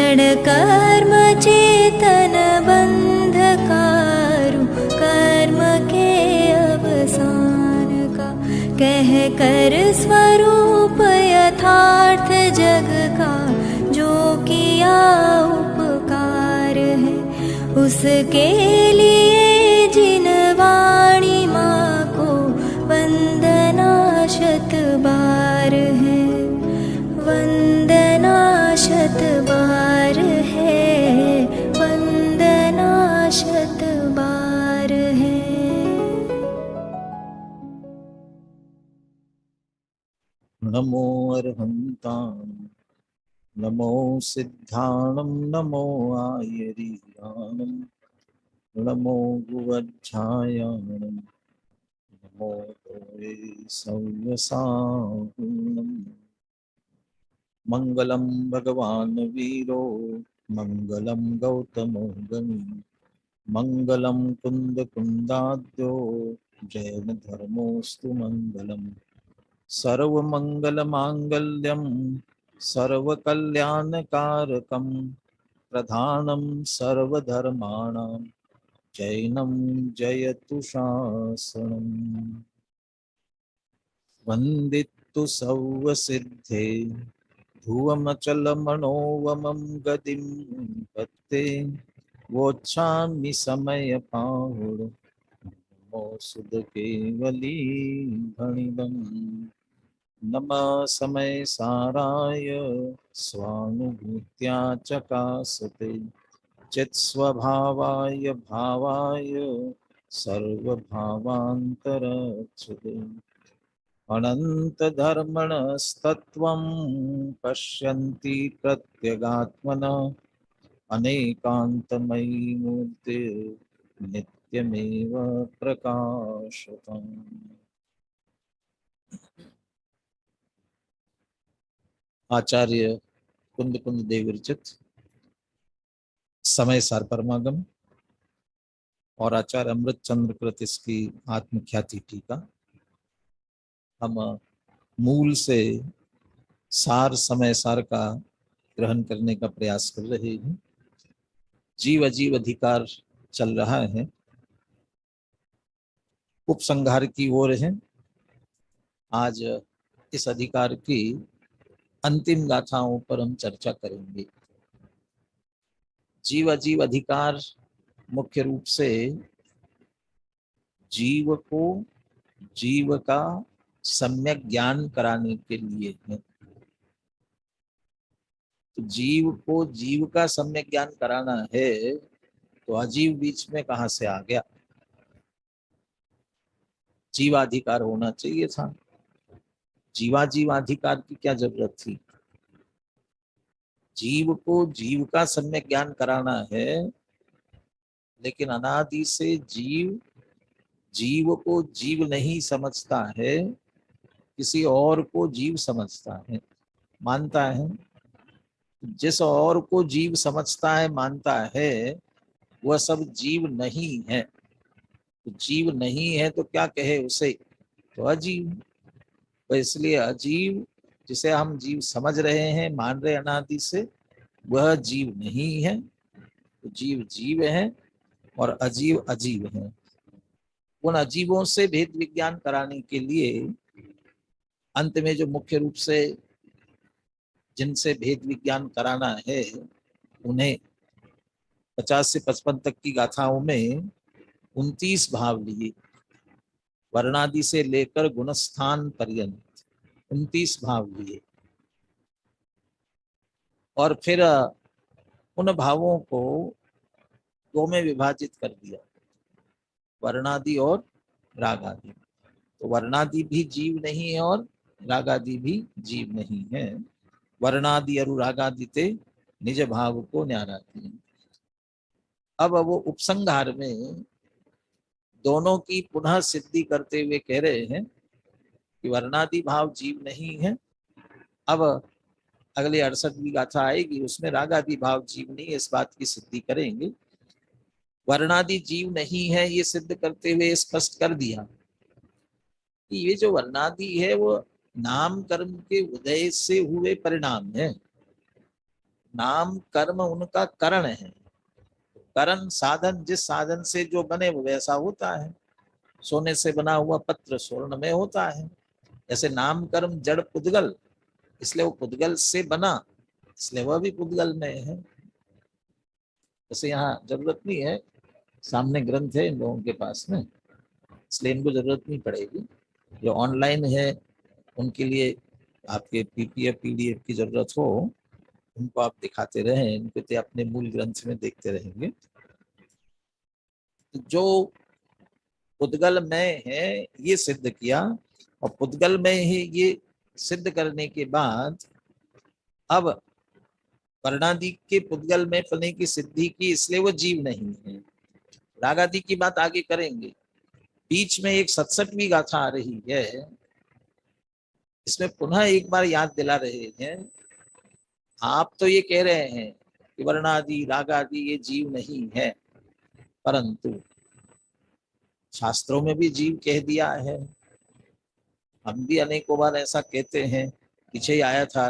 क्षण कर्म चेतन बंधकारु, कर्म के अवसान का कह कर स्वरूप यथार्थ जग का, जो किया उपकार है उसके लिए जिन वाणी माँ को वंदना शत बार है, वंदना शत बार है, वंदना शत बार है। नमो अर्हन्तां नमो सिद्धाणं नमो आयर्याणं नमो गुवज्झायाणं नमो भोवे सव्यसाहुनं। मंगलम भगवान वीरो मंगलम गौतमो गमी, मंगलम कुंद कुंदाद्यो जैन धर्मोस्तु मंगलम। सर्वमंगल मांगल्यम सर्वकल्याणकारकम, प्रधानम सर्वधर्माणां जैनम जयतु शासनम। वंदितु सर्वसिद्धे ध्रुवमचलमनोवमं गतिं पत्ते, वोच्छामि समयपाहुर नमो सुधकेवली भणिदम्। नमः समय साराय स्वानुभूत्या चकासते, चित्स्वभावाय भावाय सर्वभावान्तरच्छते। अनंत धर्मणस्तत्त्वं पश्यन्ति प्रत्यगात्मनः, अनेकान्तमयी मूर्ति नित्यमेव प्रकाशतम्। आचार्य कुंद कुंद देव विरचित समय सार परमागम और आचार्य अमृत चंद्र कृत इसकी आत्मख्याति टीका। हम मूल से सार समय सार का ग्रहण करने का प्रयास कर रहे हैं। जीव अजीव अधिकार चल रहा है, उपसंहार की ओर है। आज इस अधिकार की अंतिम गाथाओं पर हम चर्चा करेंगे। जीव अजीव अधिकार मुख्य रूप से जीव को जीव का सम्यक ज्ञान कराने के लिए है। तो जीव को जीव का सम्यक ज्ञान कराना है, तो अजीव बीच में कहां से आ गया? जीवाधिकार होना चाहिए था। जीवाधिकार की क्या जरूरत थी? जीव को जीव का सम्यक ज्ञान कराना है, लेकिन अनादि से जीव जीव को जीव नहीं समझता है, किसी और को जीव समझता है, मानता है। जिस और को जीव समझता है, मानता है, वह सब जीव नहीं है। तो जीव नहीं है तो क्या कहे उसे? तो अजीव। तो इसलिए अजीव जिसे हम जीव समझ रहे हैं, मान रहे अनादि से, वह जीव नहीं है। तो जीव जीव है और अजीव अजीव है। उन अजीवों से भेद विज्ञान कराने के लिए अंत में जो मुख्य रूप से जिनसे भेद विज्ञान कराना है, उन्हें 50 से 55 तक की गाथाओं में 29 भाव लिए, वर्णादि से लेकर गुणस्थान पर्यंत 29 भाव लिए। और फिर उन भावों को दो में विभाजित कर दिया, वर्णादि और रागादि। तो वर्णादि भी जीव नहीं है और रागादि भी जीव नहीं है। वर्णादि अनुरागादि ते निज भाव को न्याराती। अब वो उपसंहार में दोनों की पुनः सिद्धि करते हुए कह रहे हैं कि वर्णादि भाव जीव नहीं है। अब अगले 68वीं गाथा आएगी, उसमें रागादि भाव जीव नहीं है, इस बात की सिद्धि करेंगे। वर्णादि जीव नहीं है ये सिद्ध करते हुए स्पष्ट कर दिया कि ये जो वर्णादि है वो नाम कर्म के उदय से हुए परिणाम है। नाम कर्म उनका करण है। करण साधन, जिस साधन से जो बने वो वैसा होता है। सोने से बना हुआ पत्र स्वर्ण में होता है। ऐसे नाम कर्म जड़ पुद्गल, इसलिए वो पुद्गल से बना, इसलिए वह भी पुद्गल में है। जैसे यहाँ जरूरत नहीं है, सामने ग्रंथ है इन लोगों के पास में, इसलिए इनको जरूरत नहीं पड़ेगी। जो ऑनलाइन है उनके लिए आपके पीपीएफ पीडीएफ की जरूरत हो, उनको आप दिखाते रहें, इनको तो अपने मूल ग्रंथ में देखते रहेंगे। तो जो पुद्गल में है ये सिद्ध किया, और पुद्गल में ही ये सिद्ध करने के बाद अब वर्णादि के पुद्गल में फलने की सिद्धि की, इसलिए वो जीव नहीं है। रागादि की बात आगे करेंगे। बीच में एक 67वीं गाथा आ रही है, इसमें पुनः एक बार याद दिला रहे हैं। आप तो ये कह रहे हैं कि वर्णादि रागादि ये जीव नहीं है, परंतु शास्त्रों में भी जीव कह दिया है। हम भी अनेकों बार ऐसा कहते हैं, पीछे ही आया था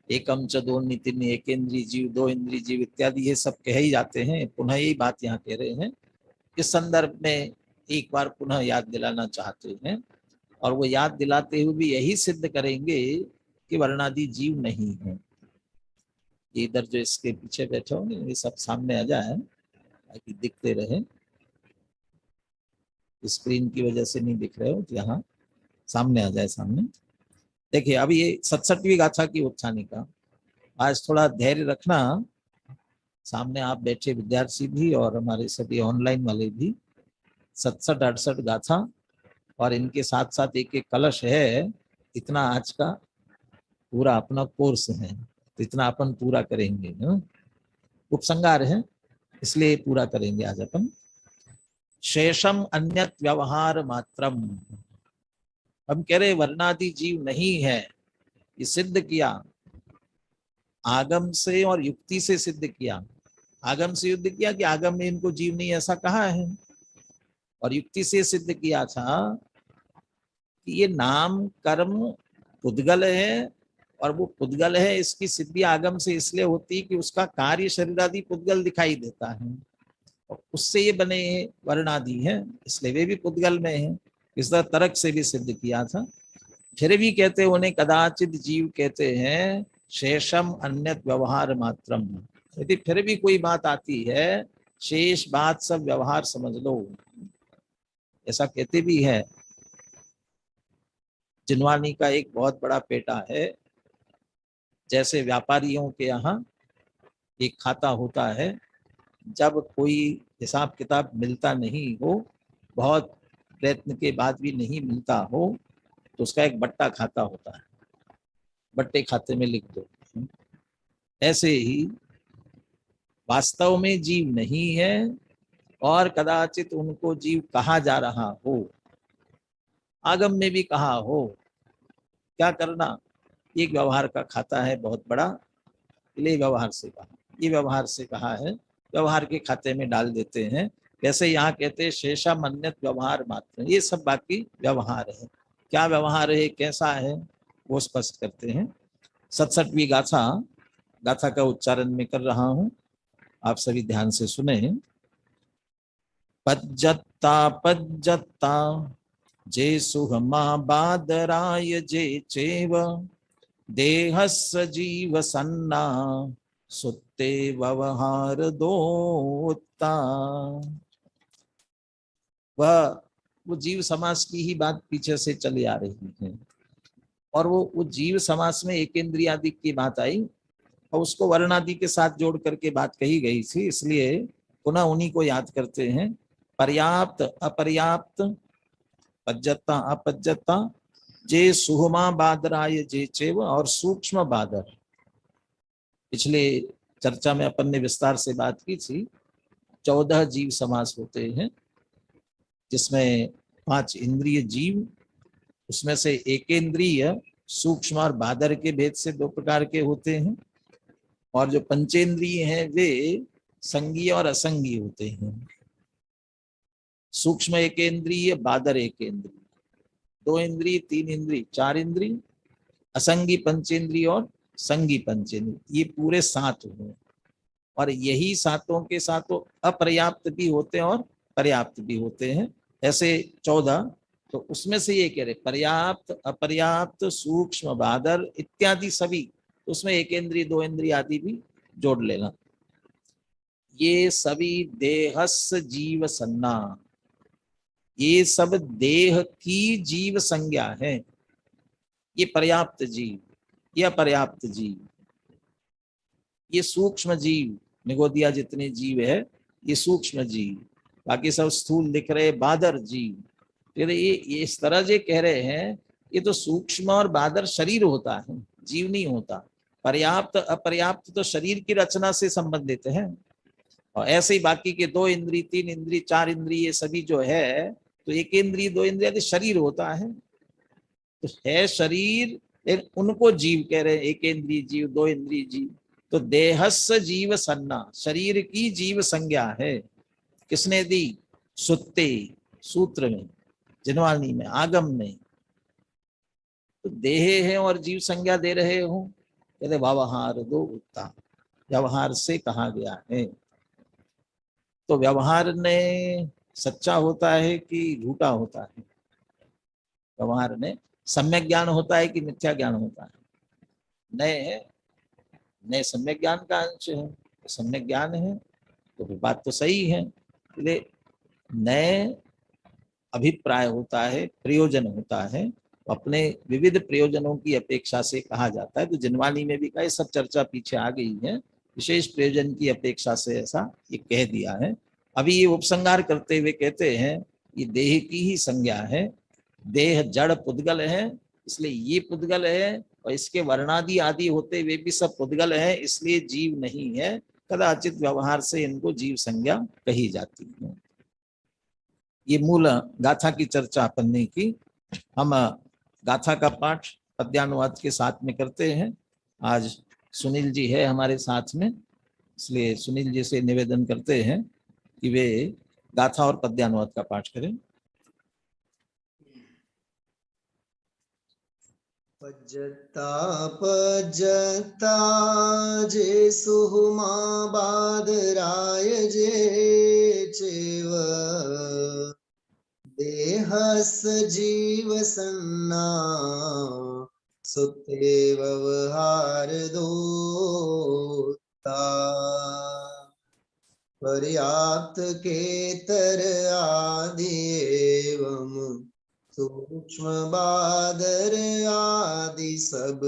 एकम च दो नितिन, एक इंद्री जीव दो इंद्री जीव इत्यादि, ये सब कह ही जाते हैं। पुनः यही बात यहाँ कह रहे हैं। इस संदर्भ में एक बार पुनः याद दिलाना चाहते हैं, और वो याद दिलाते हुए भी यही सिद्ध करेंगे कि वर्णादि जीव नहीं है। इधर जो इसके पीछे बैठे होंगे ये सब सामने आ जाए ताकि दिखते रहे। स्क्रीन की वजह से नहीं दिख रहे हो तो यहाँ सामने आ जाए। सामने देखिए, अब ये 67वीं गाथा की उत्थानी का। आज थोड़ा धैर्य रखना, सामने आप बैठे विद्यार्थी भी और हमारे सभी ऑनलाइन वाले भी। 67-68 गाथा और इनके साथ साथ एक एक कलश है। इतना आज का पूरा अपना कोर्स है, तो इतना अपन पूरा करेंगे। उपसंगार है इसलिए पूरा करेंगे आज अपन। शेषम अन्यत व्यवहार मात्रम। हम कह रहे वर्णादि जीव नहीं है, ये सिद्ध किया आगम से और युक्ति से सिद्ध किया। आगम से युद्ध किया कि आगम में इनको जीव नहीं ऐसा कहा है, और युक्ति से सिद्ध किया था कि ये नाम कर्म पुद्गल है, और वो पुद्गल है इसकी सिद्धि आगम से इसलिए होती कि उसका कार्य शरीरादि पुद्गल दिखाई देता है, और उससे ये बने वर्णादि है, इसलिए वे भी पुद्गल में है। इस तरह तर्क से भी सिद्ध किया था। फिर भी कहते उन्हें कदाचित जीव कहते हैं शेषम अन्यत व्यवहार मात्रम। यदि फिर भी कोई बात आती है, शेष बात सब व्यवहार समझ लो, ऐसा कहते भी है। जिनवानी का एक बहुत बड़ा पेटा है। जैसे व्यापारियों के यहाँ एक खाता होता है, जब कोई हिसाब किताब मिलता नहीं हो, बहुत प्रयत्न के बाद भी नहीं मिलता हो, तो उसका एक बट्टा खाता होता है, बट्टे खाते में लिख दो। ऐसे ही वास्तव में जीव नहीं है, और कदाचित उनको जीव कहा जा रहा हो, आगम में भी कहा हो। क्या करना, एक व्यवहार का खाता है बहुत बड़ा, इसलिए व्यवहार से कहा, ये व्यवहार से कहा है, व्यवहार के खाते में डाल देते हैं। वैसे यहाँ कहते हैं शेषा मन्यत व्यवहार मात्र, ये सब बाकी व्यवहार है। क्या व्यवहार है, कैसा है, वो स्पष्ट करते हैं। 67वीं गाथा, गाथा का उच्चारण में कर रहा हूं, आप सभी ध्यान से सुने। पज्जत्ता पज्जत्ता जे सुहमा बादराय जे चेव देहस्य जीव सन्ना सुत्ते व्यवहार दोत्ता। वो जीव समास की ही बात पीछे से चली आ रही है, और वो जीव समास में एक इंद्रियादि की बात आई, और उसको वर्णादि के साथ जोड़ करके बात कही गई थी, इसलिए पुनः उन्हीं को याद करते हैं। पर्याप्त अपर्याप्त, पज्जता अपज्जता, जे सुहमा बादराय जे चेव, और सूक्ष्म बादर। पिछले चर्चा में अपन ने विस्तार से बात की थी। 14 जीव समास होते हैं, जिसमें 5 इंद्रिय जीव, उसमें से एक इंद्रिय सूक्ष्म और बादर के भेद से 2 प्रकार के होते हैं, और जो पंचेंद्रिय हैं वे संगीय और असंगीय होते हैं। सूक्ष्म एक इंद्रिय, बादर एक इंद्रिय, 2 इंद्रिय, 3 इंद्रिय, 4 इंद्रिय, असंगी पंचेंद्रिय और संगी पंचेंद्रिय, ये पूरे 7 हुए। और यही सातों के सातों अपर्याप्त भी होते हैं और पर्याप्त भी होते हैं, ऐसे 14। तो उसमें से ये कह रहे पर्याप्त, अपर्याप्त, सूक्ष्म, बादर इत्यादि सभी, उसमें एक इंद्रिय, दो इंद्रिय आदि भी जोड़ लेना। ये सभी देहस जीव सन्ना, ये सब देह की जीव संज्ञा है। ये पर्याप्त जीव, ये अपर्याप्त जीव, ये सूक्ष्म जीव, निगोदिया जितने जीव है ये सूक्ष्म जीव, बाकी सब स्थूल दिख रहे बादर जीव। फिर ये इस तरह जे कह रहे हैं, ये तो सूक्ष्म और बादर शरीर होता है, जीव नहीं होता। पर्याप्त अपर्याप्त तो शरीर की रचना से संबंधित है। और ऐसे ही बाकी के 2 इंद्रिय, 3 इंद्रिय, 4 इंद्रिय, ये सभी जो है, तो एक इंद्रिय, 2 इंद्रिय शरीर होता है, तो है शरीर, उनको जीव कह रहे हैं, एक इंद्रिय जीव, 2 इंद्रिय जीव। तो देहस्य जीव सन्ना, शरीर की जीव संज्ञा है। किसने दी? सुत्ते, सूत्र में, जिनवाणी में, आगम में। तो देह है और जीव संज्ञा दे रहे हो, कहते व्यवहार दो उत्ता, व्यवहार से कहा गया है। तो व्यवहार ने सच्चा होता है कि झूठा होता है? व्यवहार ने सम्यक ज्ञान होता है कि मिथ्या ज्ञान होता है? नए नए सम्यक ज्ञान का अंश है, तो सम्यक ज्ञान है तो फिर बात तो सही है। इसलिए नए अभिप्राय होता है, प्रयोजन होता है, अपने विविध प्रयोजनों की अपेक्षा से कहा जाता है। तो जिनवाणी में भी कहा, सब चर्चा पीछे आ गई है, विशेष प्रयोजन की अपेक्षा से ऐसा ये कह दिया है। अभी ये उपसंहार करते हुए कहते हैं ये देह की ही संज्ञा है, देह जड़ पुद्गल है, इसलिए ये पुद्गल है, और इसके वर्णादि आदि होते हुए भी सब पुद्गल है, इसलिए जीव नहीं है। कदाचित व्यवहार से इनको जीव संज्ञा कही जाती है। ये मूल गाथा की चर्चा अपन ने की। हम गाथा का पाठ पद्यानुवाद के साथ में करते हैं। आज सुनील जी है हमारे साथ में, इसलिए सुनील जी से निवेदन करते हैं कि वे गाथा और पद्यानुवाद का पाठ करें। पज्जता पज्जता जे सुहुमा बादराय जे चेव देहस जीव सन्ना सुते व्यवहार दोता पर्याप्त केतर आदि एवं सूक्ष्म बादर आदि सब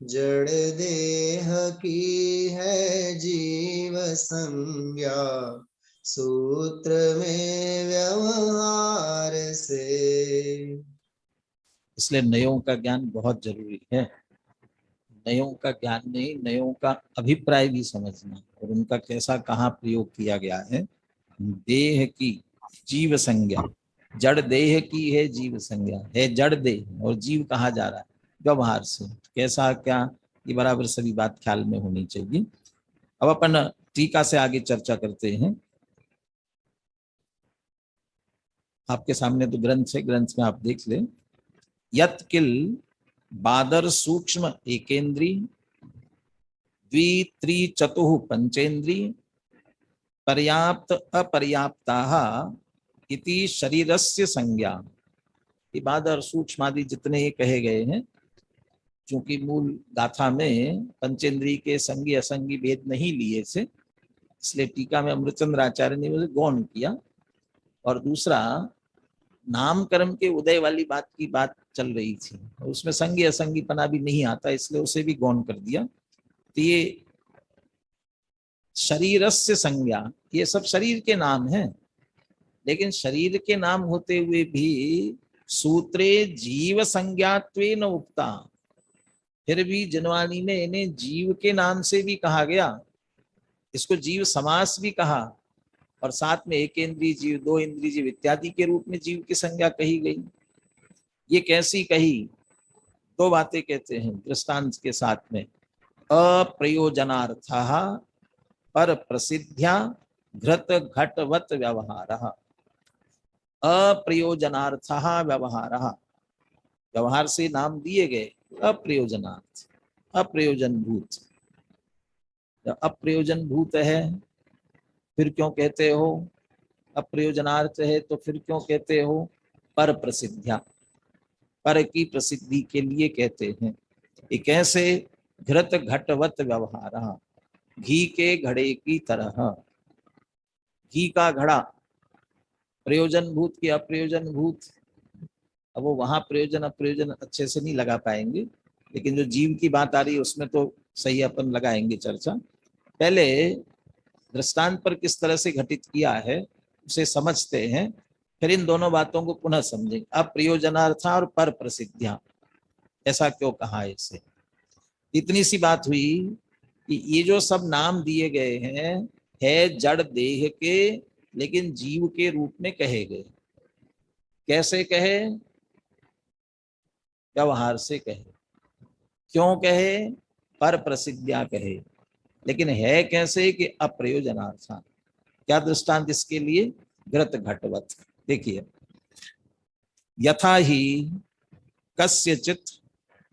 जड़ देह की है जीव संज्ञा सूत्र में व्यवहार से। इसलिए नयों का ज्ञान बहुत जरूरी है। नयों का ज्ञान नहीं, नयों का अभिप्राय भी समझना और उनका कैसा कहाँ प्रयोग किया गया है। देह की जीव संज्ञा, जड़ देह की है जीव संज्ञा, है जड़ देह, और जीव कहा जा रहा है व्यवहार से, कैसा क्या, ये बराबर सभी बात ख्याल में होनी चाहिए। अब अपन टीका से आगे चर्चा करते हैं। आपके सामने तो ग्रंथ है, ग्रंथ में आप देख लें। यत किल बादर सूक्ष्म एकेंद्री द्वि चतुः पंचेंद्री पर्याप्त अपर्याप्ताः इति शरीरस्य संज्ञा। ये बादर सूक्ष्म आदि जितने ये कहे गए हैं, चूंकि मूल गाथा में पंचेंद्री के संगी असंगी भेद नहीं लिए थे, इसलिए टीका में अमृतचंद्र आचार्य ने उसे गौण किया। और दूसरा, नाम कर्म के उदय वाली बात की बात चल रही थी, और उसमें संगी असंगी पना भी नहीं आता, इसलिए उसे भी गौण कर दिया। तो ये शरीरस्य संज्ञा, ये सब शरीर के नाम हैं, लेकिन शरीर के नाम होते हुए भी सूत्रे जीव संज्ञात्वेन उक्ता, फिर भी जिनवाणी ने इन्हें जीव के नाम से भी कहा गया, इसको जीव समास भी कहा, और साथ में एक इंद्रिय जीव, 2 इंद्रिय जीव इत्यादि के रूप में जीव की संज्ञा कही गई। ये कैसी कही? 2 बातें कहते हैं दृष्टांत के साथ में। अप्रयोजनार्थः पर प्रसिद्ध्या घृत घटवत व्यवहारः। अप्रयोजनार्थः व्यवहारः, व्यवहार से नाम दिए गए, अप्रयोजनार्थ। अप्रयोजन भूत। जब अप्रयोजन भूत है फिर क्यों कहते हो अप्रयोजनार्थ है, तो फिर क्यों कहते हो पर प्रसिद्ध्या, पर की प्रसिद्धि के लिए कहते हैं। ये कैसे? घृत घटवत व्यवहार, घी के घड़े की तरह। घी का घड़ा प्रयोजन भूत की अप्रयोजन भूत। अब वो वहां प्रयोजन अप्रयोजन अच्छे से नहीं लगा पाएंगे, लेकिन जो जीव की बात आ रही है उसमें तो सही अपन लगाएंगे चर्चा। पहले दृष्टांत पर किस तरह से घटित किया है उसे समझते हैं, फिर इन दोनों बातों को पुनः समझेंगे। अप्रयोजनार्थ और पर प्रसिद्धियां, ऐसा क्यों कहा है इसे? इतनी सी बात हुई कि ये जो सब नाम दिए गए हैं है जड़ देह के, लेकिन जीव के रूप में कहे गए। कैसे कहे? व्यवहार से कहे। क्यों कहे? पर प्रसिद्धियां कहे। लेकिन है कैसे? कि अप्रयोजनार्थ। क्या दृष्टांत इसके लिए? घृत घटवत। देखिए, यथा ही कस्यचित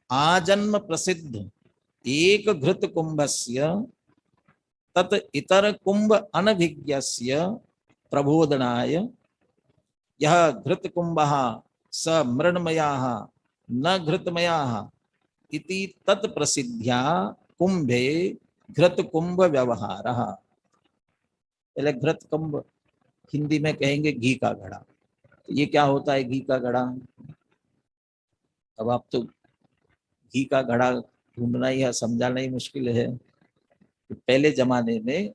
आजन्म प्रसिद्ध एक घृत कुंभस्य तत् इतर कुंभ अनभिज्ञस्य प्रबोधनाय यह घृत कुंभः स मृण्मयः न घृतमयः इति तत् प्रसिद्ध्या कुंभे घृत कुंभ व्यवहारः। पहले घृत कुंभ हिंदी में कहेंगे घी का घड़ा। तो ये क्या होता है घी का घड़ा? अब आप तो घी का घड़ा ढूंढना ही है, समझाना ही मुश्किल है। तो पहले जमाने में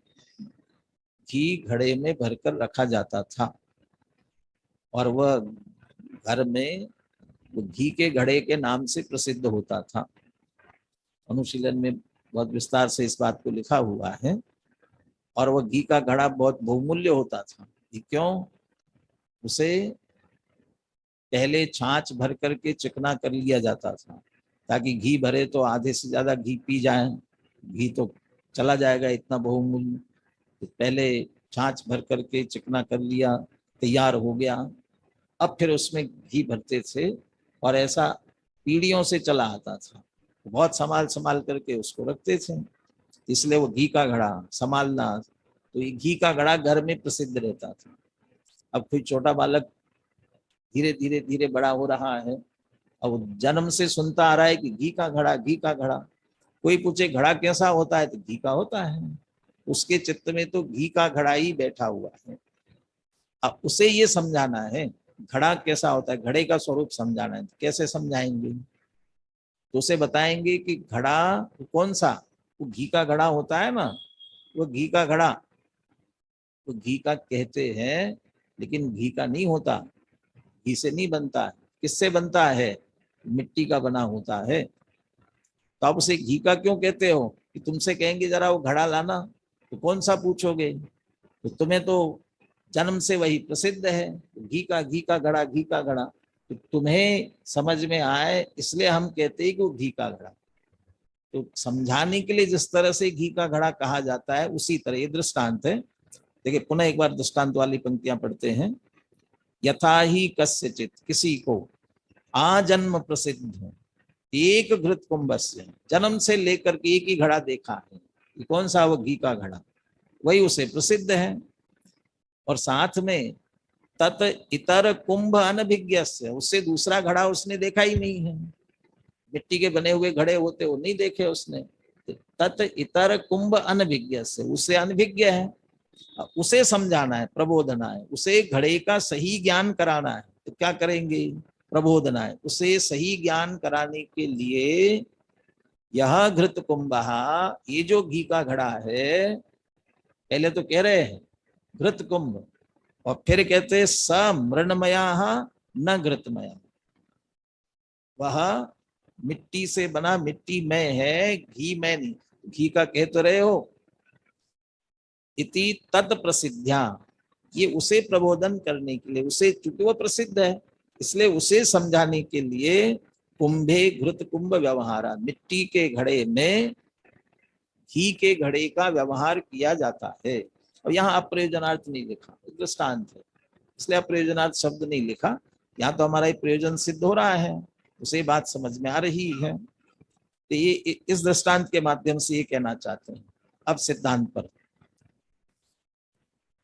घी घड़े में भरकर रखा जाता था और वह घर में वो घी के घड़े के नाम से प्रसिद्ध होता था। अनुशीलन में बहुत विस्तार से इस बात को लिखा हुआ है। और वह घी का घड़ा बहुत बहुमूल्य होता था। क्यों? उसे पहले छाछ भर करके चिकना कर लिया जाता था, ताकि घी भरे तो आधे से ज्यादा घी पी जाए, घी तो चला जाएगा, इतना बहुमूल्य। तो पहले छाछ भर करके चिकना कर लिया, तैयार हो गया, अब फिर उसमें घी भरते थे और ऐसा पीढ़ियों से चला आता था। बहुत संभाल संभाल करके उसको रखते थे, इसलिए वो घी का घड़ा संभालना। तो ये घी का घड़ा घर में प्रसिद्ध रहता था। अब कोई छोटा बालक धीरे धीरे धीरे बड़ा हो रहा है, अब जन्म से सुनता आ रहा है कि घी का घड़ा, घी का घड़ा। कोई पूछे घड़ा कैसा होता है, तो घी का होता है। उसके चित्त में तो घी का घड़ा ही बैठा हुआ है। अब उसे ये समझाना है घड़ा कैसा होता है, घड़े का स्वरूप समझाना है। कैसे समझाएंगे? तो उसे बताएंगे कि घड़ा कौन सा, वो घी का घड़ा होता है ना, वो घी का घड़ा तो घी का कहते हैं, लेकिन घी का नहीं होता, घी से नहीं बनता है। किससे बनता है? मिट्टी का बना होता है। तो आप उसे घी का क्यों कहते हो? कि तुमसे कहेंगे जरा वो घड़ा लाना, तो कौन सा पूछोगे? तो तुम्हें तो जन्म से वही प्रसिद्ध है, तो घी का घड़ा, घी का घड़ा। तो तुम्हें समझ में आए इसलिए हम कहते हैं कि वो घी का घड़ा। तो समझाने के लिए जिस तरह से घी का घड़ा कहा जाता है उसी तरह ये दृष्टांत है। देखिए पुनः एक बार दृष्टांत वाली पंक्तियां पढ़ते हैं। यथा ही कस्यचित, किसी को, आजन्म प्रसिद्ध एक घृत कुंभस्य, जन्म से लेकर के एक ही घड़ा देखा है। ये कौन सा? वो घी का घड़ा, वही उसे प्रसिद्ध है। और साथ में तत् इतर कुंभ अनभिज्ञस्य, उससे दूसरा घड़ा उसने देखा ही नहीं है। मिट्टी के बने हुए घड़े होते वो नहीं देखे उसने। तत् इतर कुंभ अनभिज्ञस्य, उससे अनभिज्ञ है, उसे समझाना है, प्रबोधना है, उसे घड़े का सही ज्ञान कराना है। तो क्या करेंगे? प्रबोधना है। उसे सही ज्ञान कराने के लिए यह घृत कुंभः, ये जो घी का घड़ा है, पहले तो कह रहे हैं घृत कुंभ, और फिर कहते स मृण्मयः न घृतमय, वह मिट्टी से बना, मिट्टी में है, घी में नहीं। घी का कह तो रहे हो। इति तत् प्रसिद्ध्या, ये उसे प्रबोधन करने के लिए, उसे, चूंकि वो प्रसिद्ध है इसलिए उसे समझाने के लिए कुंभे घृत कुंभ व्यवहारा, मिट्टी के घड़े में घी के घड़े का व्यवहार किया जाता है। और यहाँ अप्रयोजनार्थ नहीं लिखा, दृष्टांत है इसलिए अप्रयोजनार्थ शब्द नहीं लिखा। यहाँ तो हमारा प्रयोजन सिद्ध हो रहा है, उसे बात समझ में आ रही है। तो ये इस दृष्टांत के माध्यम से ये कहना चाहते हैं। अब सिद्धांत पर,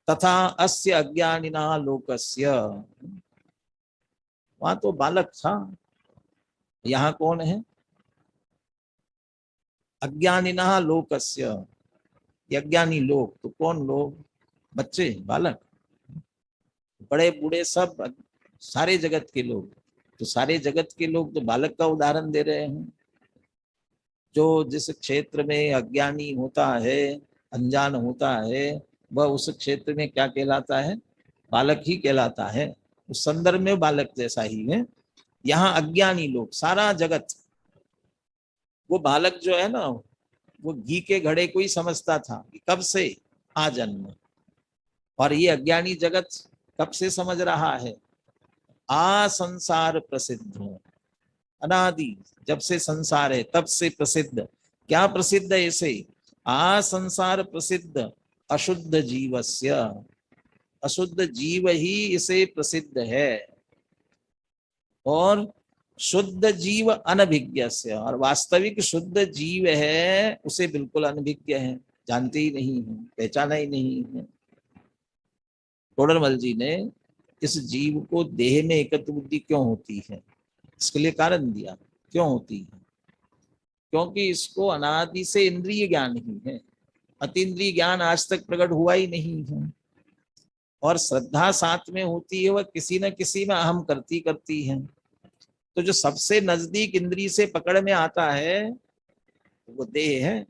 तथा अस्य अज्ञानिना लोकस्य, वहां तो बालक था, यहाँ कौन है? अज्ञानिना लोकस्य, अज्ञानी लोग, तो कौन लोग? बच्चे, बालक, बड़े बूढ़े सब, सारे जगत के लोग। तो सारे जगत के लोग तो बालक का उदाहरण दे रहे हैं। जो जिस क्षेत्र में अज्ञानी होता है, अनजान होता है, वह उस क्षेत्र में क्या कहलाता है? बालक ही कहलाता है। उस संदर्भ में बालक जैसा ही है। यहाँ अज्ञानी लोग, सारा जगत, वो बालक जो है ना, वो घी के घड़े को ही समझता था कि कब से आजन्म, और ये अज्ञानी जगत कब से समझ रहा है? आ संसार प्रसिद्ध, अनादि, जब से संसार है तब से प्रसिद्ध। क्या प्रसिद्ध है इसे? आ संसार प्रसिद्ध अशुद्ध जीवस्य, अशुद्ध जीव ही इसे प्रसिद्ध है। और शुद्ध जीव अनभिज्ञस्य, और वास्तविक शुद्ध जीव है उसे बिल्कुल अनभिज्ञ है, जानते ही नहीं है, पहचाना ही नहीं है। टोडरमल जी ने इस जीव को देह में एकत्र बुद्धि क्यों होती है, इसके लिए कारण दिया। क्यों होती है? क्योंकि इसको अनादि से इंद्रिय ज्ञान ही है, अतीन्द्रिय ज्ञान आज तक प्रकट हुआ ही नहीं है। और श्रद्धा साथ में होती है, वह किसी न किसी में अहम करती करती है। तो जो सबसे नजदीक इंद्रिय से पकड़ में आता है वो देह है,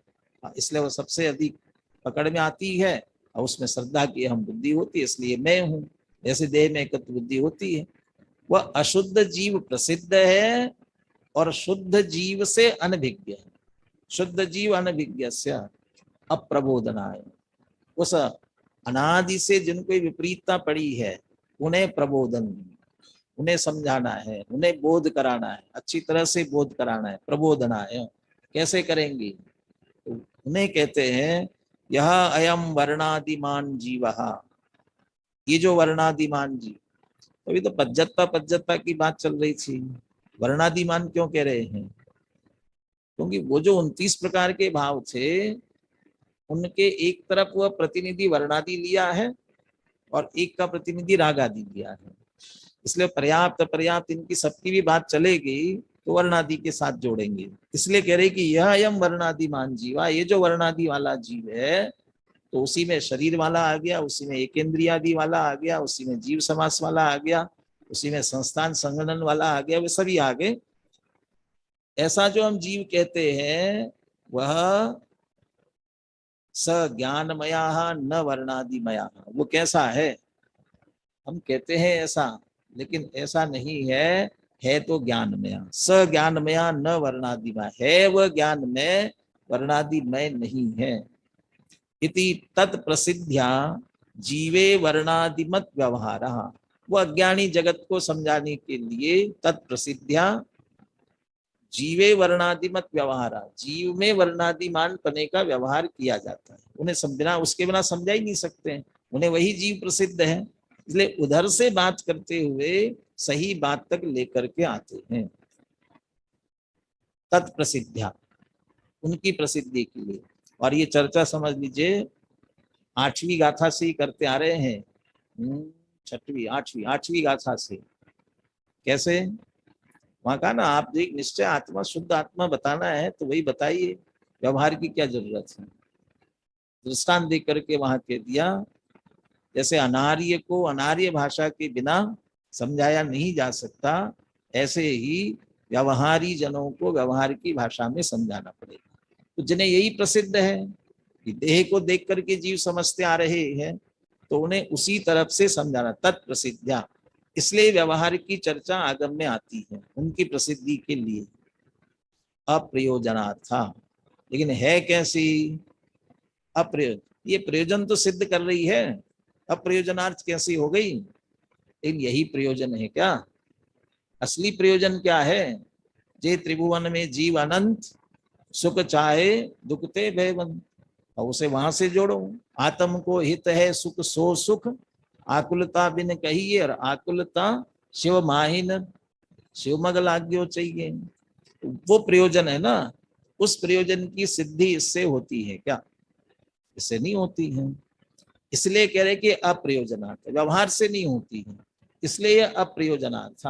इसलिए वो सबसे अधिक पकड़ में आती है, और उसमें श्रद्धा की अहम बुद्धि होती है, इसलिए मैं हूँ, जैसे देह में एकत्र बुद्धि होती है। वह अशुद्ध जीव प्रसिद्ध है और शुद्ध जीव से अनभिज्ञ है। शुद्ध जीव अनभिज्ञ से अप्रबोधनाय, उस अनादि से जिनको विपरीतता पड़ी है उन्हें प्रबोधन, उन्हें समझाना है, उन्हें बोध कराना है, अच्छी तरह से बोध कराना है। प्रबोधनाय कैसे करेंगे? तो उन्हें कहते हैं यह अयम वर्णादिमान जीवः, ये जो वर्णादिमान जीव, अभी तो पज्जत्ता की बात चल रही थी। वर्णादिमान क्यों कह रहे हैं? क्योंकि वो जो 29 प्रकार के भाव थे, उनके एक तरफ वह प्रतिनिधि वर्णादि लिया है और एक का प्रतिनिधि रागादि लिया है। इसलिए पर्याप्त इनकी सबकी भी बात चलेगी तो वर्णादि के साथ जोड़ेंगे। इसलिए कह रहे कि यह अयम वर्णादिमान जीवा, ये जो वर्णादि वाला जीव है, तो उसी में शरीर वाला आ गया, उसी में एकेंद्रियादि वाला आ गया, उसी में जीव समास वाला आ गया, उसी में संस्थान संगठन वाला आ गया, वे सभी आ गए। ऐसा जो हम जीव कहते हैं वह स ज्ञानमया न वर्णादिमया, वो कैसा है? हम कहते हैं ऐसा, लेकिन ऐसा नहीं है, है तो ज्ञानमया। स ज्ञानमया न वर्णादिमय, है वह ज्ञान में, वर्णादिमय नहीं है। इति तत्प्रसिद्ध्या जीवे वर्णादिमत व्यवहार, वह अज्ञानी जगत को समझाने के लिए तत्प्रसिद्ध्या जीवे वर्णादिमत व्यवहार, जीव में वर्णादिमान पने का व्यवहार किया जाता है। उन्हें बिना उसके बिना समझा ही नहीं सकते हैं, उन्हें वही जीव प्रसिद्ध है। इसलिए उधर से बात करते हुए सही बात तक लेकर के आते हैं। तत्प्रसिद्ध्या, उनकी प्रसिद्धि के लिए। और ये चर्चा समझ लीजिए 8वीं गाथा से ही करते आ रहे हैं, 6वीं 8वीं गाथा से। कैसे? वहां कहा ना, आप एक निश्चय आत्मा, शुद्ध आत्मा बताना है तो वही बताइए, व्यवहार की क्या जरूरत है। दृष्टांत देख करके वहां कह दिया, जैसे अनार्य को अनार्य भाषा के बिना समझाया नहीं जा सकता, ऐसे ही व्यवहारी जनों को व्यवहार की भाषा में समझाना पड़ेगा। तो जिन्हें यही प्रसिद्ध है कि देह को देख करके जीव समझते आ रहे हैं, तो उन्हें उसी तरफ से समझाना, तत्प्रसिद्ध्या। इसलिए व्यवहार की चर्चा आगम में आती है उनकी प्रसिद्धि के लिए, अप्रयोजनार्था। लेकिन है कैसी? अप्रयोजन, ये प्रयोजन तो सिद्ध कर रही है, अप्रयोजनार्थ कैसी हो गई? लेकिन यही प्रयोजन है क्या? असली प्रयोजन क्या है? जे त्रिभुवन में जीव अनंत, सुख चाहे दुखते भयवंत, और उसे वहां से जोड़ो। आत्म को हित है सुख सो सुख, आकुलता बिन कहिए, और आकुलता शिव माहिन, शिव मग लाग्यो चाहिए। वो प्रयोजन है ना। उस प्रयोजन की सिद्धि इससे होती है क्या? इससे नहीं होती है। इसलिए कह रहे कि अप्रयोजनार्थ, व्यवहार से नहीं होती है, इसलिए यह अप्रयोजनार्थ,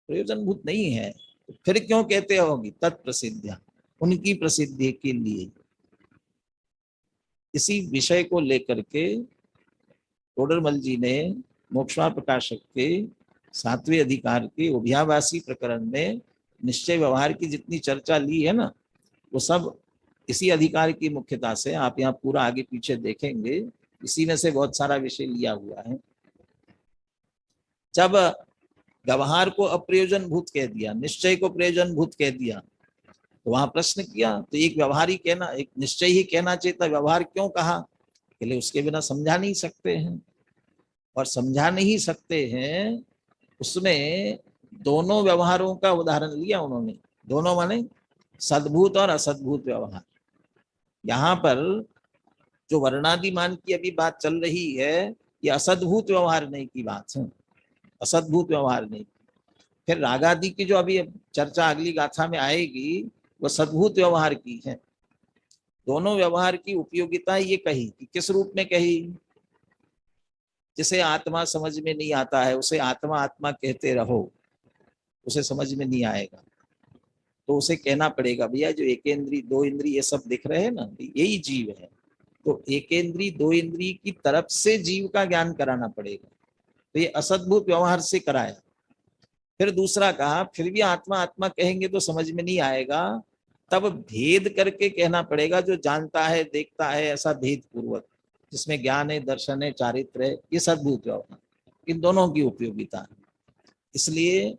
प्रयोजनभूत नहीं है। तो फिर क्यों कहते होगी तत्प्रसिद्धिया, उनकी प्रसिद्धि के लिए। इसी विषय को लेकर के टोडरमल जी ने मोक्षमा प्रकाशक के 7वें अधिकार के उभयावासी प्रकरण में निश्चय व्यवहार की जितनी चर्चा ली है ना, वो सब इसी अधिकार की मुख्यता से, आप यहाँ पूरा आगे पीछे देखेंगे, इसी में से बहुत सारा विषय लिया हुआ है। जब व्यवहार को अप्रयोजन भूत कह दिया, निश्चय को प्रयोजन भूत कह दिया, तो वहां प्रश्न किया, तो एक व्यवहार ही कहना, एक निश्चय ही कहना चाहिए था, व्यवहार क्यों कहा? के लिए उसके बिना समझा नहीं सकते हैं, और समझा नहीं सकते हैं उसमें दोनों व्यवहारों का उदाहरण लिया उन्होंने। दोनों माने सद्भूत और असद्भूत व्यवहार। यहाँ पर जो वर्णादिमान की अभी बात चल रही है, ये असद्भूत व्यवहार नहीं की बात है, असद्भूत व्यवहार नहीं। फिर रागादि की जो अभी चर्चा अगली गाथा में आएगी, वो सद्भूत व्यवहार की है। दोनों व्यवहार की उपयोगिता ये कही कि किस रूप में कही? जिसे आत्मा समझ में नहीं आता है उसे आत्मा आत्मा कहते रहो, उसे समझ में नहीं आएगा तो उसे कहना पड़ेगा भैया जो एक इंद्री दो इंद्री ये सब दिख रहे हैं ना, यही जीव है। तो एक इंद्री दो इंद्री की तरफ से जीव का ज्ञान कराना पड़ेगा, तो ये असद्भुत व्यवहार से कराया। फिर दूसरा कहा फिर भी आत्मा आत्मा कहेंगे तो समझ में नहीं आएगा, तब भेद करके कहना पड़ेगा, जो जानता है देखता है ऐसा भेद पूर्वक, जिसमें ज्ञान है दर्शन है चारित्र है, ये सद्भुत व्यवहार, इन दोनों की उपयोगिता है। इसलिए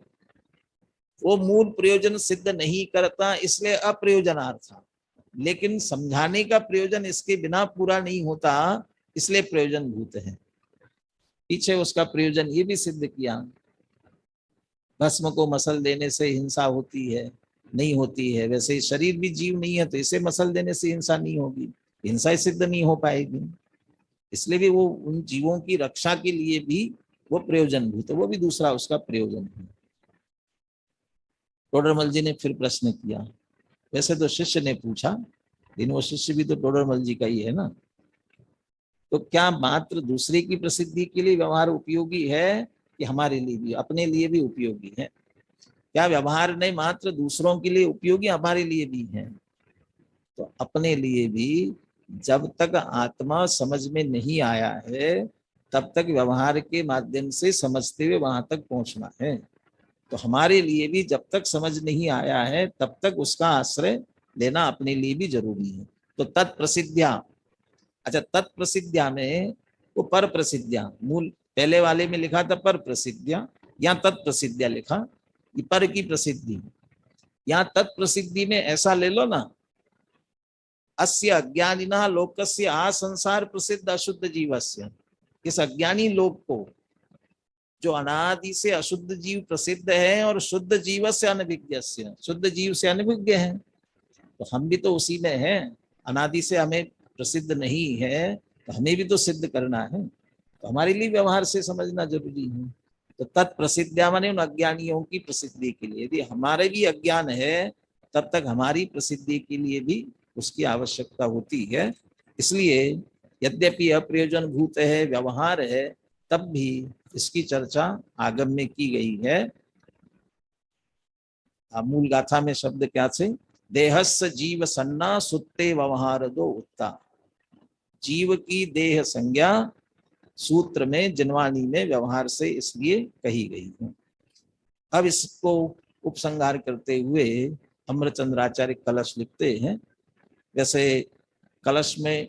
वो मूल प्रयोजन सिद्ध नहीं करता, इसलिए अप्रयोजनार्थ, लेकिन समझाने का प्रयोजन इसके बिना पूरा नहीं होता, इसलिए प्रयोजन भूत है। पीछे उसका प्रयोजन ये भी सिद्ध किया, भस्म को मसल देने से हिंसा होती है, नहीं होती है, वैसे शरीर भी जीव नहीं है तो इसे मसल देने से हिंसा नहीं होगी, हिंसा सिद्ध नहीं हो पाएगी। इसलिए भी वो उन जीवों की रक्षा के लिए भी वो प्रयोजन भूत है, वो भी दूसरा उसका प्रयोजन है। टोडरमल जी ने फिर प्रश्न किया, वैसे तो शिष्य ने पूछा, लेकिन वो शिष्य भी तो टोडरमल जी का ही है ना, तो क्या मात्र दूसरे की प्रसिद्धि के लिए व्यवहार उपयोगी है कि हमारे लिए भी, अपने लिए भी उपयोगी है? क्या व्यवहार नहीं मात्र दूसरों के लिए उपयोगी, हमारे लिए भी है? तो अपने लिए भी जब तक आत्मा समझ में नहीं आया है तब तक व्यवहार के माध्यम से समझते हुए वहां तक पहुंचना है। तो हमारे लिए भी जब तक समझ नहीं आया है तब तक उसका आश्रय लेना अपने लिए भी जरूरी है। तो तत्प्रसिद्ध्या, अच्छा तत्प्रसिद्ध्या में वो पर प्रसिद्ध्या, मूल पहले वाले में लिखा था पर प्रसिद्ध्या, यहाँ तत्प्रसिद्ध्या लिखा, ये पर की प्रसिद्धि। यहाँ तत्प्रसिद्धि में ऐसा ले लो ना, अस्य अज्ञानिना लोकस्य आ संसार प्रसिद्ध अशुद्ध जीवस्य, इस अज्ञानी लोक को जो अनादि से अशुद्ध जीव प्रसिद्ध है और शुद्ध जीव से अनभिज्ञ, शुद्ध जीव से अनभिज्ञ है, तो हम भी तो उसी में हैं, अनादि से हमें प्रसिद्ध नहीं है तो हमें भी तो सिद्ध करना है, तो हमारे लिए व्यवहार से समझना जरूरी है। तो तत्प्रसिद्ध्या माने उन अज्ञानियों की प्रसिद्धि के लिए, यदि हमारे भी अज्ञान है तब तक हमारी प्रसिद्धि के लिए भी उसकी आवश्यकता होती है। इसलिए यद्यपि अप्रयोजन भूत है, व्यवहार है, तब भी इसकी चर्चा आगम में की गई है। मूल गाथा में शब्द क्या थे? देहस्य जीव सन्ना सुत्ते व्यवहार दो उत्ता, जीव की देह संज्ञा सूत्र में जिनवानी में व्यवहार से इसलिए कही गई है। अब इसको उपसंहार करते हुए अमरचंद्राचार्य कलश लिखते हैं, वैसे कलश में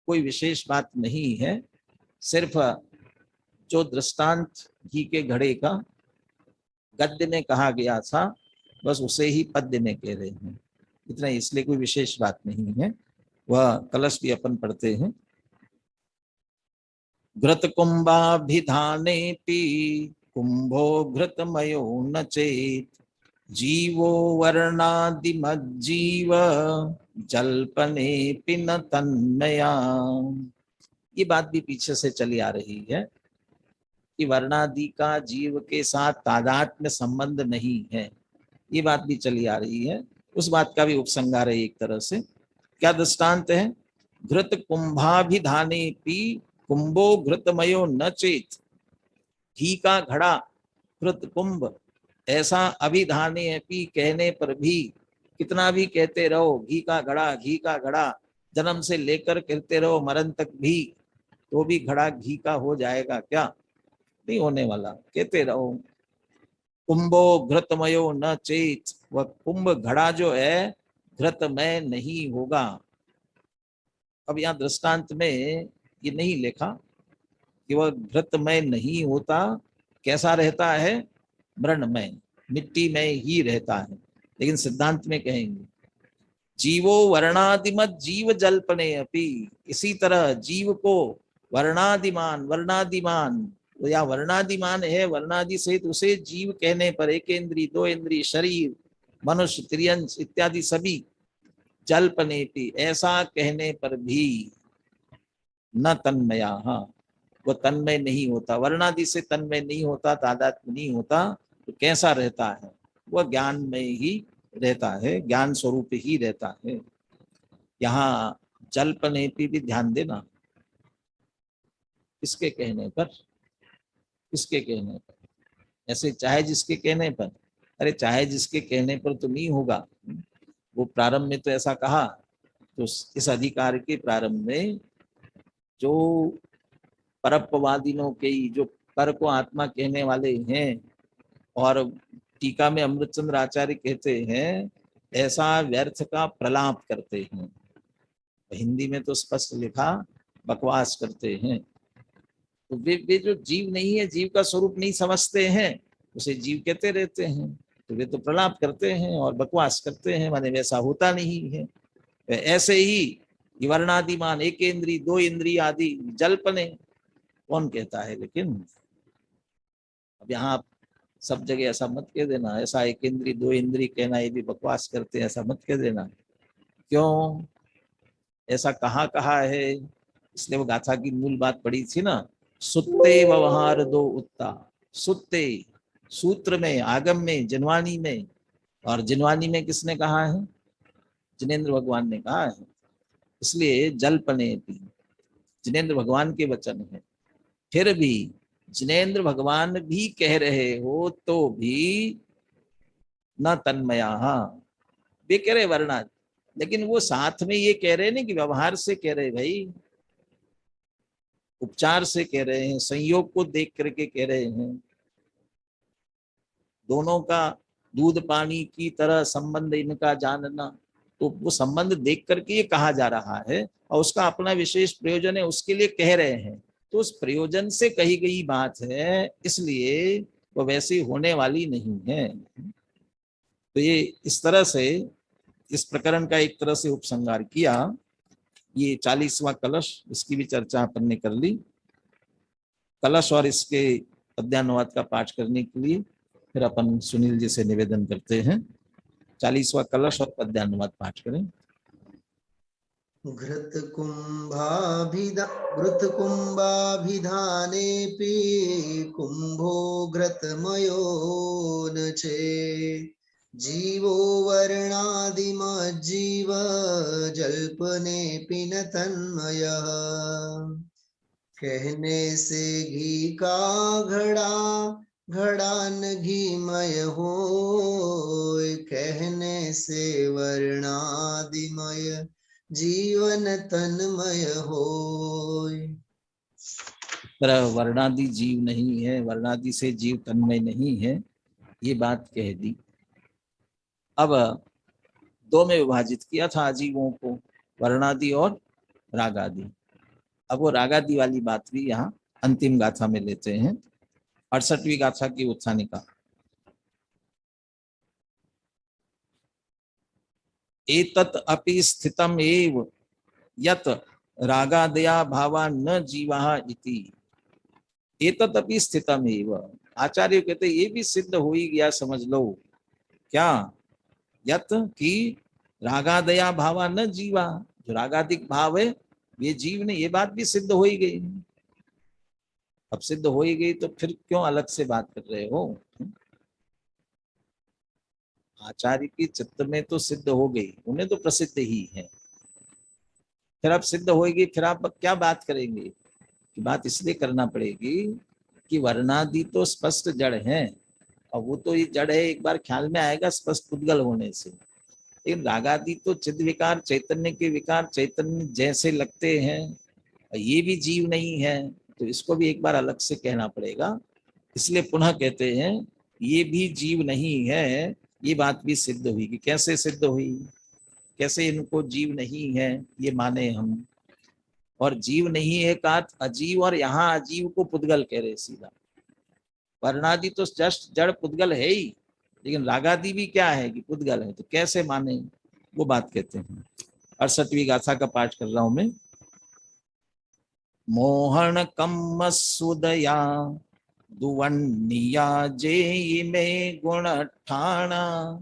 कोई विशेष बात नहीं है, सिर्फ जो दृष्टांत घी के घड़े का गद्य में कहा गया था बस उसे ही पद्य में कह रहे हैं, इतना, इसलिए कोई विशेष बात नहीं है। वह कलश भी अपन पढ़ते हैं। घृत कुंभाभिधाने पी कुंभो घृतमयो न चेत, जीवो वर्णादिमज्जीव जल्पने पिन तन्मया। ये बात भी पीछे से चली आ रही है कि वर्णादि का जीव के साथ तादात्म्य संबंध नहीं है, ये बात भी चली आ रही है। उस बात का भी उपसंहार है एक तरह से। क्या दृष्टांत है? घृत कुंभाभिधाने पी कुंभो घृतमयो न चेत। घी का घड़ा घृत कुंभ ऐसा अभिधाने पी कहने पर भी, कितना भी कहते रहो घी का घड़ा घी का घड़ा, जन्म से लेकर कहते रहो मरण तक भी, तो भी घड़ा घी का हो जाएगा क्या? नहीं होने वाला। कहते रहो। कुंभो घृतमयो न चेत, वह कुंभ घड़ा जो है घृतमय नहीं होगा। अब यहाँ दृष्टांत में ये नहीं लिखा कि वह घृतमय नहीं होता, कैसा रहता है? मृणमय, मिट्टी में ही रहता है। लेकिन सिद्धांत में कहेंगे जीवो वर्णादिमत जीव जल्पने अपि, इसी तरह जीव को वर्णादिमान, वर्णादिमान या वर्णादिमान है, वर्णादि सहित उसे जीव कहने पर एक इंद्री दो इंद्री शरीर मनुष्य त्रियंश इत्यादि सभी जल्पने भी, ऐसा कहने पर भी न तन्मया, वो तन्मय नहीं होता, वर्णादि से तन्मय नहीं होता, तादात्म्य नहीं होता, तो कैसा रहता है? वह ज्ञान में ही रहता है, ज्ञान स्वरूप ही रहता है। यहाँ जल्पने पे भी ध्यान देना। किसके कहने पर? किसके कहने पर? ऐसे चाहे जिसके कहने पर। अरे चाहे जिसके कहने पर तो नहीं होगा। वो प्रारंभ में तो ऐसा कहा, तो इस अधिकार के प्रारंभ में जो परपवादिनों के ही, जो पर को आत्मा कहने वाले हैं, और टीका में अमृतचंद्र आचार्य कहते हैं ऐसा व्यर्थ का प्रलाप करते हैं। हिंदी में तो स्पष्ट लिखा बकवास करते हैं। तो वे जो जीव नहीं है, जीव का स्वरूप नहीं समझते हैं, उसे जीव कहते रहते हैं, तो वे तो प्रलाप करते हैं और बकवास करते हैं, माने वैसा होता नहीं है। ऐसे ही वर्णादिमान एक इंद्री दो इंद्री आदि जल्पने कौन कहता है? लेकिन अब यहाँ सब जगह ऐसा मत कह देना, ऐसा एक इंद्री दो इंद्री कहना ये भी बकवास करते हैं, ऐसा मत कह देना। क्यों? ऐसा कहाँ कहा है? इसलिए वो गाथा की मूल बात पड़ी थी ना, सुत्ते व्यवहार दो उत्ता। सुत्ते सूत्र में, आगम में, जिनवानी में, और जिनवानी में किसने कहा है? जिनेन्द्र भगवान ने कहा है। इसलिए जल्पने भी जिनेन्द्र भगवान के वचन है। फिर भी जिनेन्द्र भगवान भी कह रहे हो तो भी न तन्मया, वे कह रहे वर्णा, लेकिन वो साथ में ये कह रहे नहीं कि व्यवहार से कह रहे, भाई उपचार से कह रहे हैं, संयोग को देख करके कह रहे हैं। दोनों का दूध पानी की तरह संबंध इनका जानना, तो वो संबंध देख करके ये कहा जा रहा है, और उसका अपना विशेष प्रयोजन है, उसके लिए कह रहे हैं। तो उस प्रयोजन से कही गई बात है, इसलिए वो वैसी होने वाली नहीं है। तो ये इस तरह से इस प्रकरण का एक तरह से उपसंहार किया। ये 40वां कलश, इसकी भी चर्चा अपन ने कर ली। कलश और इसके पद्यानुवाद का पाठ करने के लिए फिर अपन सुनील जी से निवेदन करते हैं 40वां कलश और पद्यानुवाद पाठ करें। घृत कुंभाभिधानेऽपि कुंभो घृतमयो न चेत् जीवो वर्णादिमज्जीव जल्पनेऽपि न तन्मयः। कहने से घी का घड़ा घड़ान घीमय हो, कहने से वर्णादिमय जीवन तन्मय हो। वर्णादि जीव नहीं है, वर्णादि से जीव तन्मय नहीं है, ये बात कह दी। अब दो में विभाजित किया था अजीवों को, वर्णादि और रागादि। अब वो रागादि वाली बात भी यहाँ अंतिम गाथा में लेते हैं, 68वीं गाथा की उत्थानिका। एतत् अपि स्थितम एव यत् रागादया भावा न जीवा इति। एतत् अपि स्थितम एव, आचार्य कहते ये भी सिद्ध हो ही गया, समझ लो। क्या? यत कि रागादया भावा न जीवा, जो रागादिक भाव है ये जीव ने, ये बात भी सिद्ध हो ही गई। अब सिद्ध हो ही गई तो फिर क्यों अलग से बात कर रहे हो? आचार्य की चित्त में तो सिद्ध हो गई, उन्हें तो प्रसिद्ध ही है। फिर अब सिद्ध होगी, फिर आप क्या बात करेंगे? कि बात इसलिए करना पड़ेगी कि वर्णादि तो स्पष्ट जड़ है, और वो तो ये जड़ है, एक बार ख्याल में आएगा स्पष्ट पुद्गल होने से। लेकिन रागादि तो चिद विकार, चैतन्य के विकार, चैतन्य जैसे लगते हैं, ये भी जीव नहीं है, तो इसको भी एक बार अलग से कहना पड़ेगा। इसलिए पुनः कहते हैं ये भी जीव नहीं है। ये बात भी सिद्ध हुई। कि कैसे सिद्ध हुई, कैसे इनको जीव नहीं है ये माने हम। और जीव नहीं है का अजीव, और यहाँ अजीव को पुद्गल कह रहे सीधा। वर्णादि तो जस्ट जड़ पुद्गल है ही, लेकिन रागादि भी क्या है कि पुद्गल है, तो कैसे माने, वो बात कहते हैं। 68वीं गाथा का पाठ कर रहा हूं मैं। मोहन कम सुदया दुवन्निया जे में गुण ठाणा,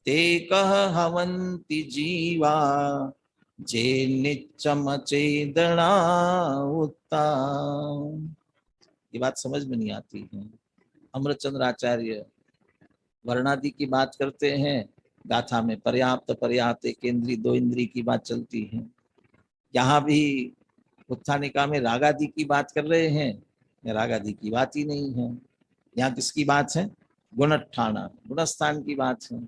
ते कह हवंति जीवा जे निच्चम चेदना उत्ता। ये बात समझ में नहीं आती है। अमृतचंद्र आचार्य वर्णादि की बात करते हैं, गाथा में पर्याप्त पर्याप्त एक इंद्री दो इंद्री की बात चलती है। यहाँ भी उत्थानिका में रागादि की बात कर रहे हैं, रागादि की बात ही नहीं है। यहाँ किसकी बात है? गुणठाना, गुणस्थान की बात है।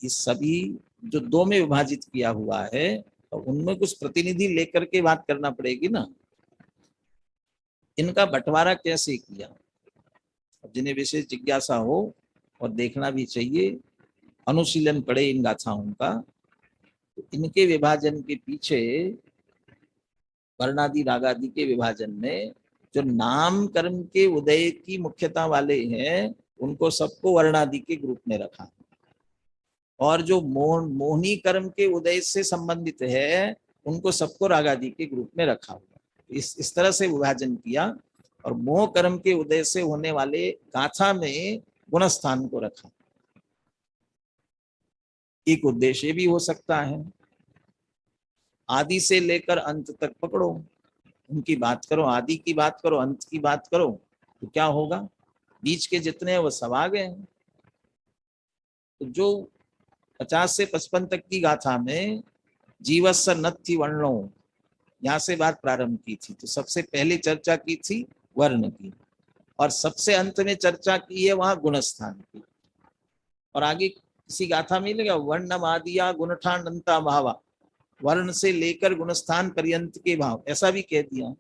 ये सभी जो दो में विभाजित किया हुआ है, तो उनमें कुछ प्रतिनिधि लेकर के बात करना पड़ेगी ना। इनका बंटवारा कैसे किया, जिन्हें विशेष जिज्ञासा हो और देखना भी चाहिए, अनुशीलन पड़े इन गाथाओं का, तो इनके विभाजन के पीछे, वर्णादि रागादि के विभाजन में जो नाम कर्म के उदय की मुख्यता वाले हैं, उनको सबको वर्णादि के ग्रुप में रखा, और जो मोहनी कर्म के उदय से संबंधित है, उनको सबको रागादि के ग्रुप में रखा हुआ। इस तरह से विभाजन किया, और मोह कर्म के उदय से होने वाले गाथा में गुणस्थान को रखा। एक उद्देश्य भी हो सकता है, आदि से लेकर अंत तक पकड़ो, उनकी बात करो, आदि की बात करो, अंत की बात करो, तो क्या होगा? बीच के जितने हैं वो सब आ गए। तो जो 50 से 55 तक की गाथा में जीवस्स नत्थि वर्णो, यहाँ से बात प्रारंभ की थी, तो सबसे पहले चर्चा की थी वर्ण की, और सबसे अंत में चर्चा की है वहां गुणस्थान की। और आगे किसी गाथा में लगा वर्णम आदिया गुणठान अंता भावा, वर्ण से लेकर गुणस्थान पर्यंत के भाव, ऐसा भी कह दिया।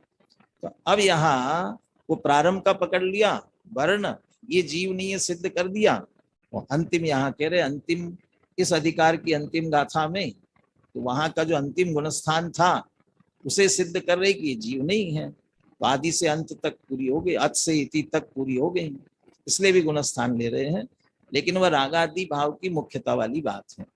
तो अब यहाँ वो प्रारंभ का पकड़ लिया, वर्ण ये जीव नहीं है सिद्ध कर दिया, और अंतिम यहाँ कह रहे अंतिम इस अधिकार की अंतिम गाथा में, तो वहां का जो अंतिम गुणस्थान था उसे सिद्ध कर रहे कि जीव नहीं है। तो आदि से अंत तक पूरी हो गई, अत से इति तक पूरी हो गई, इसलिए भी गुणस्थान ले रहे हैं, लेकिन वह रागादि भाव की मुख्यता वाली बात है।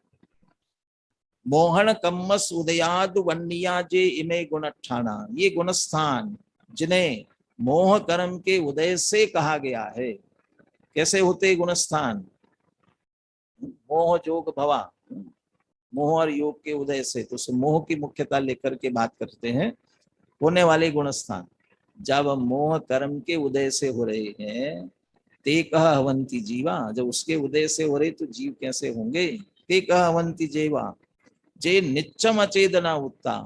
मोहन कम्मस उदयाद वन्निया जे इमे गुणठाना, ये गुणस्थान जिन्हें मोह कर्म के उदय से कहा गया है। कैसे होते गुणस्थान? मोह जोग भवा, मोह और योग के उदय से, तो मोह की मुख्यता लेकर के बात करते हैं। होने वाले गुणस्थान जब मोह कर्म के उदय से हो रहे हैं, ते कह हवंती जीवा, जब उसके उदय से हो रहे तो जीव कैसे होंगे? ते कह हवंती जीवा जे नित्यम अचेतना उत्ता,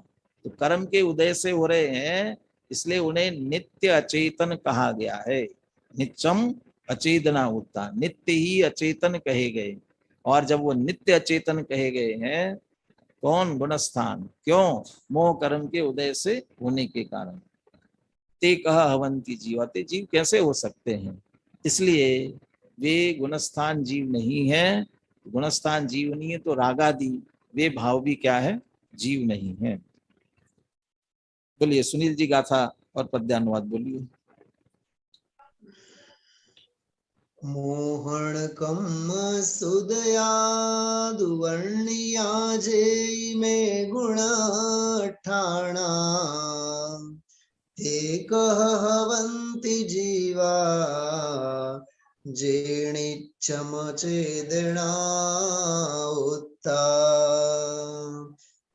तो कर्म के उदय से हो रहे हैं, इसलिए उन्हें नित्य अचेतन कहा गया है। नित्यम अचेतना उत्ता, नित्य ही अचेतन कहे गए, और जब वो नित्य अचेतन कहे गए हैं, कौन? गुणस्थान। क्यों? मोह कर्म के उदय से होने के कारण। ते कह हवंती जीवा, ते जीव कैसे हो सकते हैं? इसलिए वे गुणस्थान जीव नहीं है। गुणस्थान जीव नहीं है तो रागादि वे भाव भी क्या है? जीव नहीं है। बोलिए सुनील जी गाथा और पद्यानुवाद बोलिए। मोहन कम सुदया दुवर्णिया जे में गुण ठाणा, ते कह हवंति जीवा जे नित्यम चेदना उत्ता।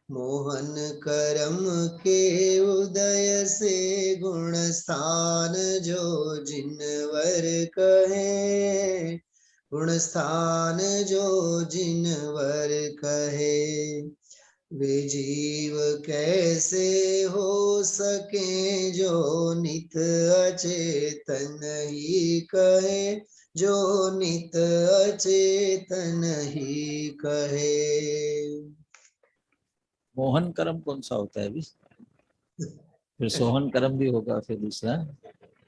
मोहन कर्म के उदय से गुणस्थान जो जिनवर कहे, गुण स्थान जो जिनवर कहे। वे जीव कैसे हो सके जो नित अचेतन ही कहे, जो नित अचेतन ही कहे। मोहन कर्म कौन सा होता है अभी? फिर सोहन कर्म भी होगा फिर दूसरा।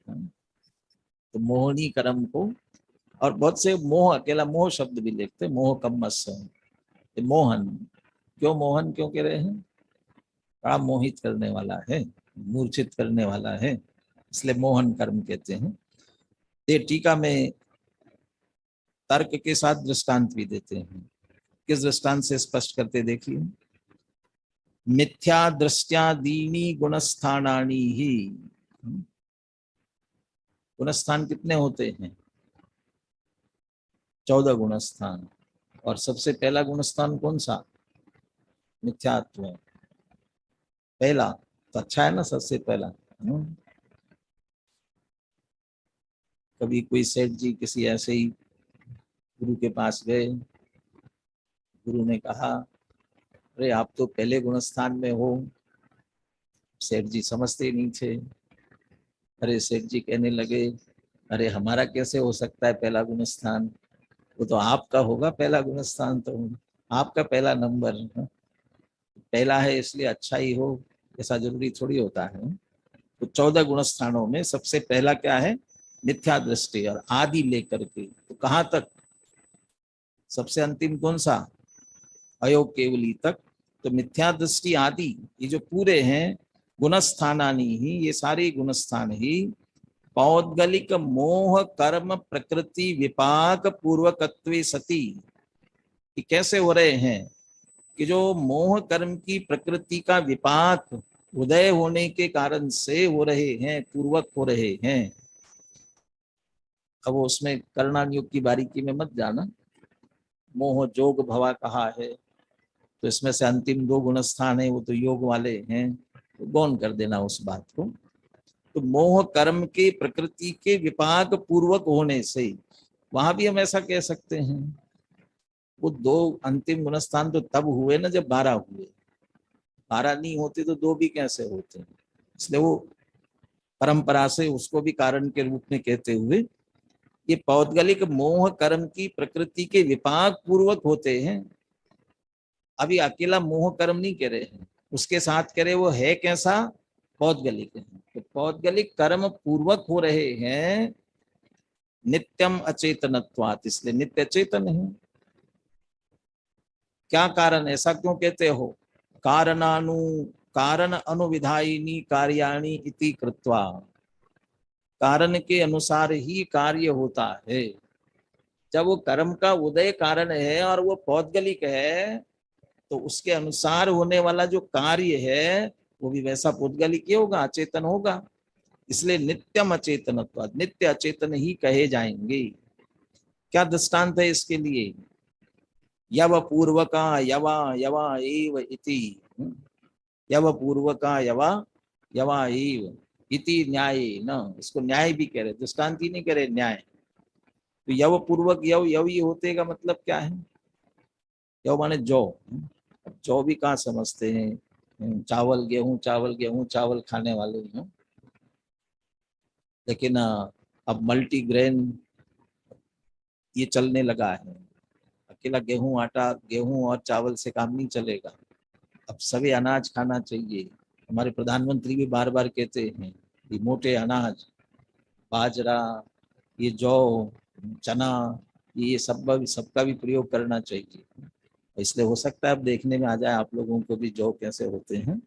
तो मोहनी कर्म को, और बहुत से मोह, अकेला मोह शब्द भी लिखते, मोह कम्मस है। मोहन, क्यों मोहन क्यों कह रहे हैं? बड़ा मोहित करने वाला है, मूर्छित करने वाला है, इसलिए मोहन कर्म कहते हैं। ये टीका में तर्क के साथ दृष्टांत भी देते हैं। किस दृष्टांत से स्पष्ट करते देखिए। मिथ्या दृष्ट्या दीनी गुणस्थानानि ही। गुणस्थान कितने होते हैं? 14 गुणस्थान। और सबसे पहला गुणस्थान कौन सा? मिथ्यात्व। पहला तो अच्छा है ना, सबसे पहला। कभी कोई सेठ जी किसी ऐसे ही गुरु के पास गए, गुरु ने कहा अरे आप तो पहले गुणस्थान में हो। सेठ जी समझते नहीं थे। अरे सेठ जी कहने लगे अरे हमारा कैसे हो सकता है पहला गुणस्थान, वो तो आपका होगा पहला गुणस्थान, तो आपका पहला नंबर पहला है इसलिए अच्छा ही हो, ऐसा जरूरी थोड़ी होता है। तो 14 गुणस्थानों में सबसे पहला क्या है? मिथ्या दृष्टि, और आदि लेकर के तो कहाँ तक? सबसे अंतिम कौन सा? अयोग केवली तक। तो मिथ्या दृष्टि आदि ये जो पूरे हैं गुणस्थानानि ही, ये सारे गुणस्थान ही पौद्गलिक मोह कर्म प्रकृति विपाक पूर्वकत्वे सती। ये कैसे हो रहे हैं कि जो मोह कर्म की प्रकृति का विपाक उदय होने के कारण से हो रहे हैं, पूर्वक हो रहे हैं। अब उसमें करणान योग की बारीकी में मत जाना। मोह जोग भवा कहा है, तो इसमें से अंतिम 2 गुणस्थान है वो तो योग वाले हैं, तो गौन कर देना उस बात को। तो मोह कर्म के प्रकृति के विपाक पूर्वक होने से, वहां भी हम ऐसा कह सकते हैं। वो 2 अंतिम गुणस्थान तो तब हुए ना जब 12 हुए। 12 नहीं होते तो 2 भी कैसे होते हैं? इसलिए वो परंपरा से उसको भी कारण के रूप में कहते हुए ये पौद्गलिक मोह कर्म की प्रकृति के विपाक पूर्वक होते हैं। अभी अकेला मोह कर्म नहीं कह रहे हैं, उसके साथ कह रहे वो है कैसा? पौद्गलिक है। तो पौद्गलिक कर्म पूर्वक हो रहे हैं नित्यम अचेतनत्वात्, इसलिए नित्य चेतन है। क्या कारण? ऐसा क्यों कहते हो? कारण अनुविधायिनी कार्याणि इति कृत्वा, कारण के अनुसार ही कार्य होता है। जब वो कर्म का उदय कारण है और वो पौद्गलिक है, तो उसके अनुसार होने वाला जो कार्य है वो भी वैसा पौद्गलिक ही होगा, अचेतन होगा। इसलिए नित्यम अचेतनत्व, नित्य अचेतन ही कहे जाएंगे। क्या दृष्टांत है इसके लिए? यव पूर्वका यवा यवा एव इति, यव पूर्वका यवा यवा एव इति न्याय न, इसको न्याय भी कह रहे, दृष्टांत ही नहीं कह रहे, न्याय। तो यव पूर्वक यव यव ही होते का मतलब क्या है? यव माने जौ। जौ भी कहाँ समझते हैं? चावल गेहूं, चावल गेहूं, चावल खाने वाले हैं। लेकिन अब मल्टीग्रेन ये चलने लगा है। अकेला गेहूं आटा, गेहूं और चावल से काम नहीं चलेगा। अब सभी अनाज खाना चाहिए। हमारे प्रधानमंत्री भी बार बार कहते हैं कि मोटे अनाज, बाजरा, ये जौ, चना, ये सबका भी प्रयोग करना चाहिए। इसलिए हो सकता है अब देखने में आ जाए आप लोगों को भी जौ कैसे होते हैं।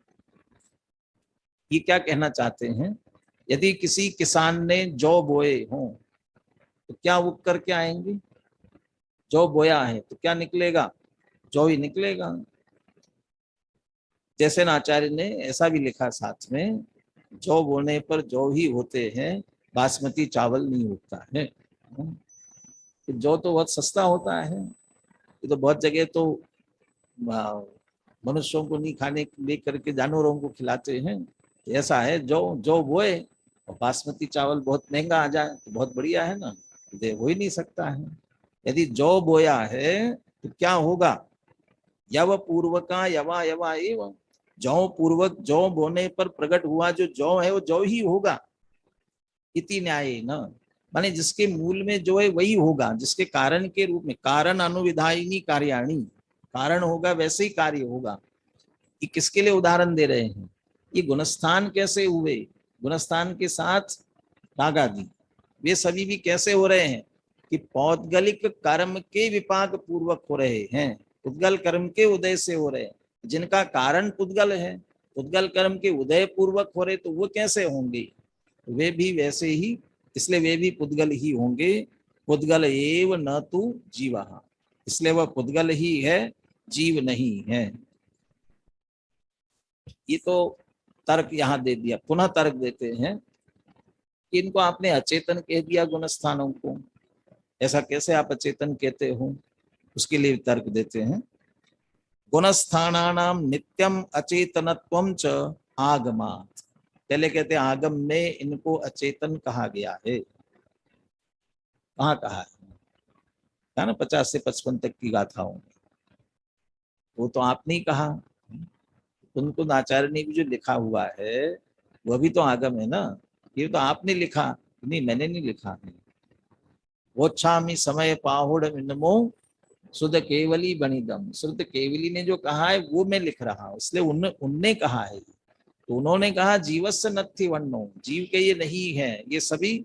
ये क्या कहना चाहते हैं? यदि किसी किसान ने जौ बोए हों तो क्या उग करके आएंगे? जौ बोया है तो क्या निकलेगा? जौ ही निकलेगा। जैसे आचार्य ने ऐसा भी लिखा साथ में, जौ बोने पर जौ ही होते हैं, बासमती चावल नहीं उगता है। जौ तो बहुत सस्ता होता है। ये तो बहुत जगह तो मनुष्यों को नहीं खाने लेकर के जानवरों को खिलाते हैं। ऐसा है, जौ बोए और बासमती चावल बहुत महंगा आ जाए तो बहुत बढ़िया है ना, दे हो ही नहीं सकता है। यदि जौ बोया है तो क्या होगा, यव पूर्वका यवा यवा एवं, जौ पूर्वक जौ बोने पर प्रकट हुआ जो जौ है वो जौ ही होगा। इति न्याय न, माने जिसके मूल में जो है वही होगा, जिसके कारण के रूप में, कारण अनुविधायिनी कार्याणी, कारण होगा वैसे ही कार्य होगा। ये किसके लिए उदाहरण दे रहे हैं, ये गुणस्थान कैसे हुए, गुणस्थान के साथ रागादि वे सभी भी कैसे हो रहे हैं कि पौद्गलिक कर्म के विपाक पूर्वक हो रहे हैं, पुद्गल कर्म के उदय से हो रहे हैं, जिनका कारण पुद्गल है, पुद्गल कर्म के उदय पूर्वक हो रहे, तो वो कैसे होंगे, वे भी वैसे ही, इसलिए वे भी पुद्गल ही होंगे। पुद्गल एव न तु जीवः, इसलिए वह पुद्गल ही है, जीव नहीं है। ये तो तर्क यहाँ दे दिया। पुनः तर्क देते हैं कि इनको आपने अचेतन कह दिया गुणस्थानों को, ऐसा कैसे आप अचेतन कहते हो, उसके लिए तर्क देते हैं। गुणस्थानानाम नित्यम अचेतनत्वम च आगमात्, पहले कहते हैं आगम में इनको अचेतन कहा गया है। कहाँ कहा है ना, 50 से 55 तक की गाथाओं में, वो तो आपने ही कहा। कुंतु आचार्य ने भी जो लिखा हुआ है वह भी तो आगम है ना, ये तो आपने लिखा नहीं, मैंने नहीं लिखा है। वोच्छामि समय पाहुड़ इनमो शुद्ध केवली बणिदम, शुद्ध केवली ने जो कहा है वो मैं लिख रहा हूं, इसलिए उनने कहा है। तो उन्होंने कहा जीवस्य नत्थि वन्नो, जीव के ये नहीं है ये सभी,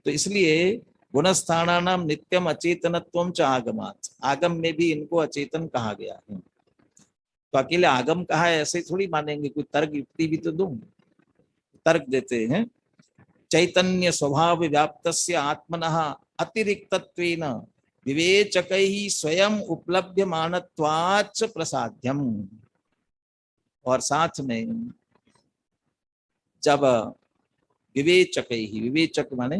तो इसलिए गुणस्थानानाम नित्यम अचेतनत्वम च आगमात्, आगम में भी इनको अचेतन कहा गया है। तो अकेले आगम कहा है ऐसे थोड़ी मानेंगे, कोई तर्क युक्ति भी तो दूं। तर्क देते हैं, चैतन्य स्वभाव व्याप्तस्य आत्मनः अतिरिक्तत्वेन विवेचकैः स्वयं उपलभ्यमानत्वाच्च प्रसाध्यम, और साथ में जब विवेचकैः, विवेचक माने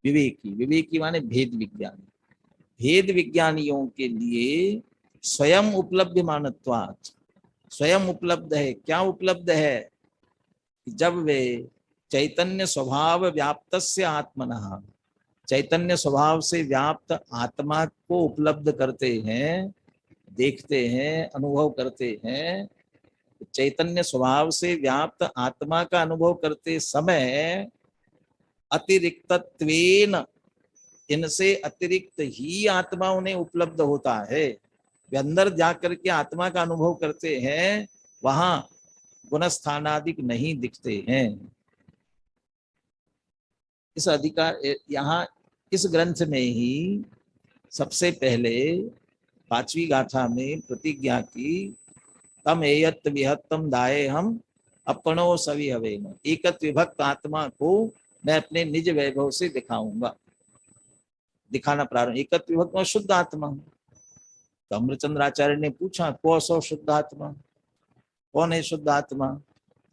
विवेकी, विवेकी माने भेद विज्ञानी, भेद विज्ञानियों के लिए स्वयं उपलभ्यमानत्वात्, स्वयं उपलब्ध है। क्या उपलब्ध है, जब वे चैतन्य स्वभाव व्याप्तस्य आत्मनः, चैतन्य स्वभाव से व्याप्त आत्मा को उपलब्ध करते हैं, देखते हैं, अनुभव करते हैं। चैतन्य स्वभाव से व्याप्त आत्मा का अनुभव करते समय अतिरिक्तत्वेन, इनसे अतिरिक्त ही आत्मा उन्हें उपलब्ध होता है। वे अंदर जाकर के आत्मा का अनुभव करते हैं, वहां गुणस्थानादिक नहीं दिखते हैं। इस अधिकार यहाँ इस ग्रंथ में ही सबसे पहले 5वीं गाथा में प्रतिज्ञा की, तम एयत विहत्तम दाये हम अपनो सवि हवेन, एकत विभक्त आत्मा को मैं अपने निज वैभव से दिखाऊंगा, दिखाना प्रारंभ। एकत विभक्त में शुद्ध आत्मा। तो अमृतचंद्राचार्य ने पूछा कौन सो शुद्ध आत्मा, कौन है शुद्ध आत्मा,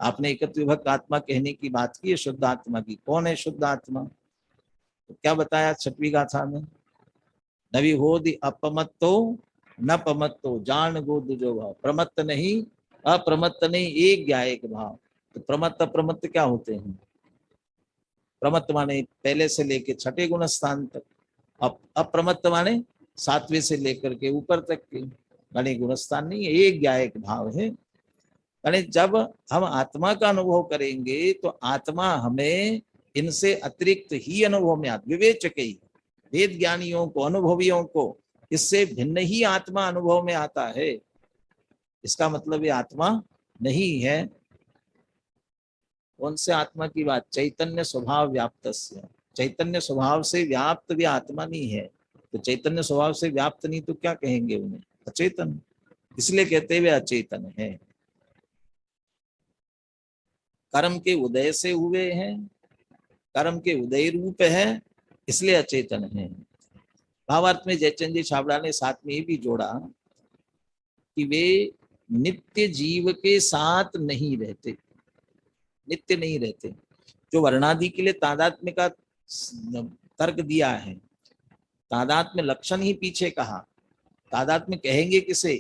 आपने एकत्व विभक्त आत्मा कहने की बात की है, शुद्ध आत्मा की, कौन है शुद्ध आत्मा, तो क्या बताया 6वीं गाथा में, नवी होदि अपमत्तो न पमत्तो जान गोद जो भाव, प्रमत्त नहीं अप्रमत्त नहीं, एक ज्ञायक भाव। तो प्रमत्त अप्रमत्त क्या होते हैं, प्रमत्त माने पहले से लेके 6ठे गुण स्थान तक, अप्रमत्त माने 7वें से लेकर के ऊपर तक के, माने गुणस्थान नहीं है, एक ज्ञायक भाव है। यानी जब हम आत्मा का अनुभव करेंगे तो आत्मा हमें इनसे अतिरिक्त ही अनुभव में आता, विवेचक ही, वेद ज्ञानियों को, अनुभवियों को इससे भिन्न ही आत्मा अनुभव में आता है। इसका मतलब ये आत्मा नहीं है। कौन से आत्मा की बात, चैतन्य स्वभाव व्याप्तस्य, चैतन्य स्वभाव से व्याप्त भी आत्मा नहीं है। तो चैतन्य स्वभाव से व्याप्त नहीं तो क्या कहेंगे उन्हें, अचेतन, इसलिए कहते हुए अचेतन है। कर्म के उदय से हुए हैं, कर्म के उदय रूप है, इसलिए अचेतन है। भावार्थ में जयचंद जी छाबड़ा ने साथ में ये भी जोड़ा कि वे नित्य जीव के साथ नहीं रहते, नित्य नहीं रहते। जो वर्णादि के लिए तादात्म्य का तर्क दिया है, तादात्म्य लक्षण ही पीछे कहा। तादात्म्य कहेंगे किसे,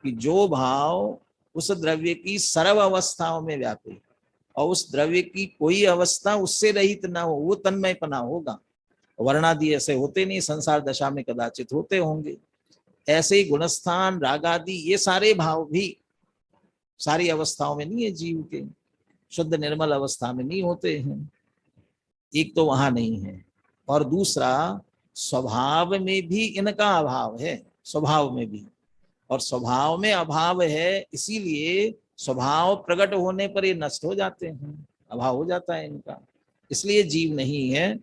कि जो भाव उस द्रव्य की सर्व अवस्थाओं में व्यापे और उस द्रव्य की कोई अवस्था उससे रहित ना हो, वो तन्मयपना होगा। वर्णादि ऐसे होते नहीं, संसार दशा में कदाचित होते होंगे। ऐसे ही गुणस्थान राग आदि ये सारे भाव भी सारी अवस्थाओं में नहीं है जीव के, शुद्ध निर्मल अवस्था में नहीं होते हैं। एक तो वहां नहीं है, और दूसरा स्वभाव में भी इनका अभाव है, स्वभाव में भी। और स्वभाव में अभाव है, इसीलिए स्वभाव प्रकट होने पर ये नष्ट हो जाते हैं, अभाव हो जाता है इनका, इसलिए जीव नहीं है।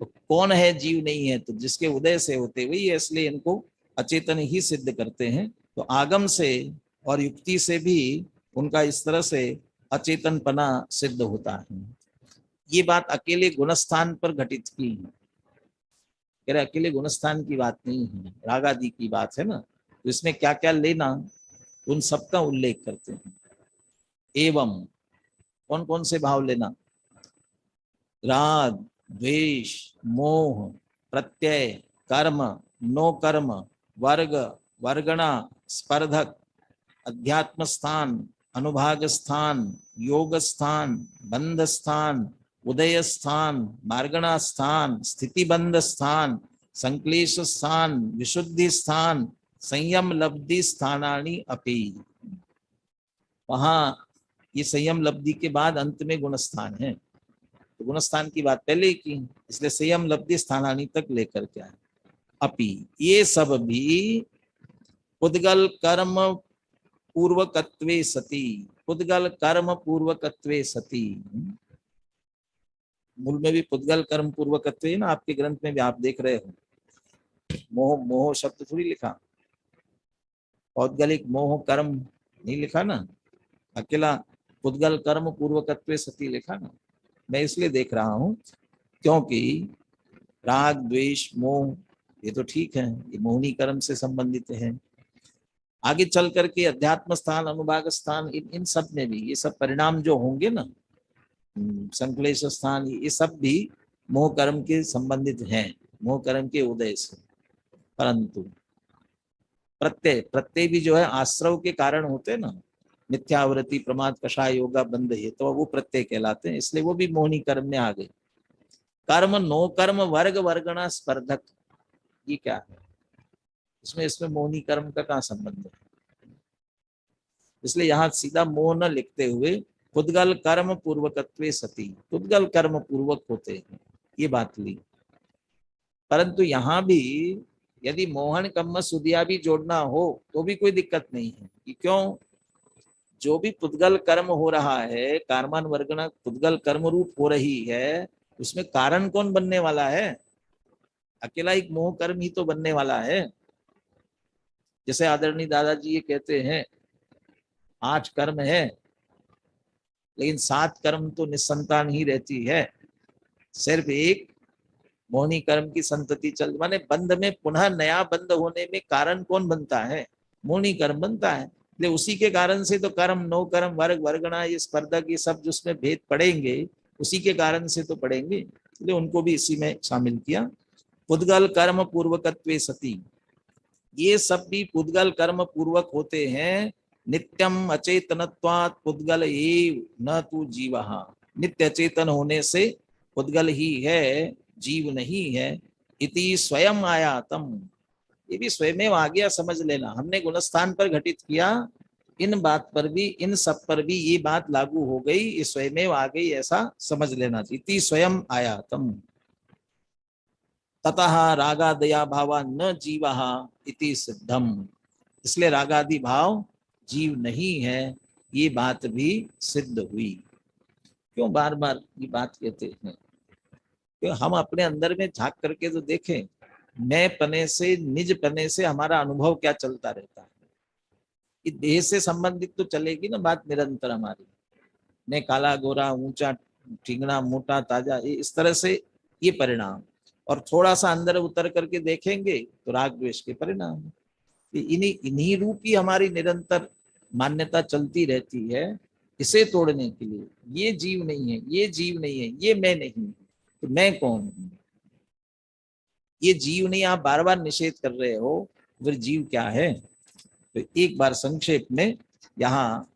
तो कौन है जीव नहीं है? तो जिसके उदय से होते हुए, इसलिए इनको अचेतन ही सिद्ध करते हैं। तो आगम से और युक्ति से भी उनका इस तरह से अचेतनपना सिद्ध होता है। ये बात अकेले गुणस्थान पर घटित की है, कह रहे अकेले गुणस्थान की बात नहीं है, राग आदि की बात है ना। तो इसमें क्या क्या लेना, उन सबका उल्लेख करते हैं। एवं कौन कौन से भाव लेना? राग, द्वेष, मोह, प्रत्यय, कर्म, नो कर्म, वर्ग, वर्गणा, स्पर्धक, अध्यात्म स्थान, अनुभाग स्थान, योग स्थान, बंध स्थान, उदय स्थान, मार्गणा स्थान, स्थिति बंध स्थान, संक्लेश स्थान, विशुद्धि स्थान, संयम लब्धि स्थानानि अपि। वहां ये संयम लब्धि के बाद अंत में गुणस्थान है, तो गुणस्थान की बात पहले की, इसलिए संयम लब्धि स्थानानि तक लेकर के आए। अपि ये सब भी पुद्गल कर्म पूर्वकत्वे सति, पुद्गल कर्म पूर्वकत्वे सति, मूल में भी पुद्गल कर्म पूर्वकत्वे है ना, आपके ग्रंथ में भी आप देख रहे हो, मोह मोह शब्द थोड़ी लिखा, पौद्गलिक मोह कर्म नहीं लिखा ना, अकेला पुद्गल कर्म पूर्वकत्वे सति लिखा ना। मैं इसलिए देख रहा हूं क्योंकि राग द्वेष मोह ये तो ठीक है, ये मोहनी कर्म से संबंधित है। आगे चल करके अध्यात्म स्थान, अनुभाग स्थान, इन सब में भी ये सब परिणाम जो होंगे ना, संक्लेश स्थान, ये सब भी मोह कर्म के संबंधित हैं, मोह कर्म के उदय से। परंतु प्रत्यय, प्रत्यय भी जो है आश्रव के कारण होते हैं ना, मिथ्यावृत्ति, प्रमाद, कषाय, योगा, बंध, ये तो वो प्रत्यय कहलाते हैं, इसलिए वो भी मोहनी कर्म में आ गए। कर्म, नो कर्म, वर्ग, वर्गणा, स्पर्धक, ये क्या है? इसमें मोहनी कर्म का कहाँ संबंध है? इसलिए यहाँ सीधा मोह न लिखते हुए पुद्गल कर्म पूर्वकत्वे सति, पुद्गल कर्म पूर्वक होते हैं, ये बात ली। परंतु यहाँ भी यदि मोहन कम्म सुदिया भी जोड़ना हो तो भी कोई दिक्कत नहीं है कि क्यों, जो भी पुद्गल कर्म हो रहा है, कार्मान वर्गणा पुद्गल कर्म रूप हो रही है, उसमें कारण कौन बनने वाला है? अकेला एक मोह कर्म ही तो बनने वाला है। जैसे आदरणीय दादाजी ये कहते हैं 8 कर्म है, लेकिन 7 कर्म तो निसंतान ही रहती है, सिर्फ एक मोहनी कर्म की संतति चल, माने बंध में पुनः नया बंध होने में कारण कौन बनता है? मोहनी कर्म बनता है। ले उसी के कारण से तो कर्म, नो कर्म, वर्ग, वर्गणा, ये स्पर्धक, ये सब जिसमें भेद पड़ेंगे उसी के कारण से तो पड़ेंगे, इसलिए उनको भी इसी में शामिल किया। पुद्गल कर्म पूर्वकत्वे सति, ये सब भी पुद्गल कर्म पूर्वक होते हैं। नित्यम अचेतनत्वात् पुद्गल एव न तू जीवः, नित्य चेतन होने से पुद्गल ही है, जीव नहीं है। इति स्वयं आयातम, ये भी स्वयं आ गया, समझ लेना। हमने गुणस्थान पर घटित किया, इन बात पर भी, इन सब पर भी ये बात लागू हो गई, ये स्वयं आ गई, ऐसा समझ लेना। इति स्वयं आयातम ततः रागादया भावा न जीवः इति सिद्धम, इसलिए रागादि भाव जीव नहीं है, ये बात भी सिद्ध हुई। क्यों बार बार ये बात कहते हैं? क्यों हम अपने अंदर में झांक करके तो देखें, मैं पने से, निज पने से हमारा अनुभव क्या चलता रहता है। ये देह से संबंधित तो चलेगी ना बात निरंतर हमारी, मैं काला गोरा, ऊंचा ठिंगना, मोटा ताजा, इस तरह से ये परिणाम। और थोड़ा सा अंदर उतर करके देखेंगे तो राग द्वेष के परिणाम। इन्हीं रूप ही हमारी निरंतर मान्यता चलती रहती है। इसे तोड़ने के लिए ये जीव नहीं है, ये जीव नहीं है, ये मैं नहीं हूं, तो मैं कौन हूं? ये जीव नहीं आप बार बार निषेध कर रहे हो, फिर जीव क्या है? तो एक बार संक्षेप में यहाँ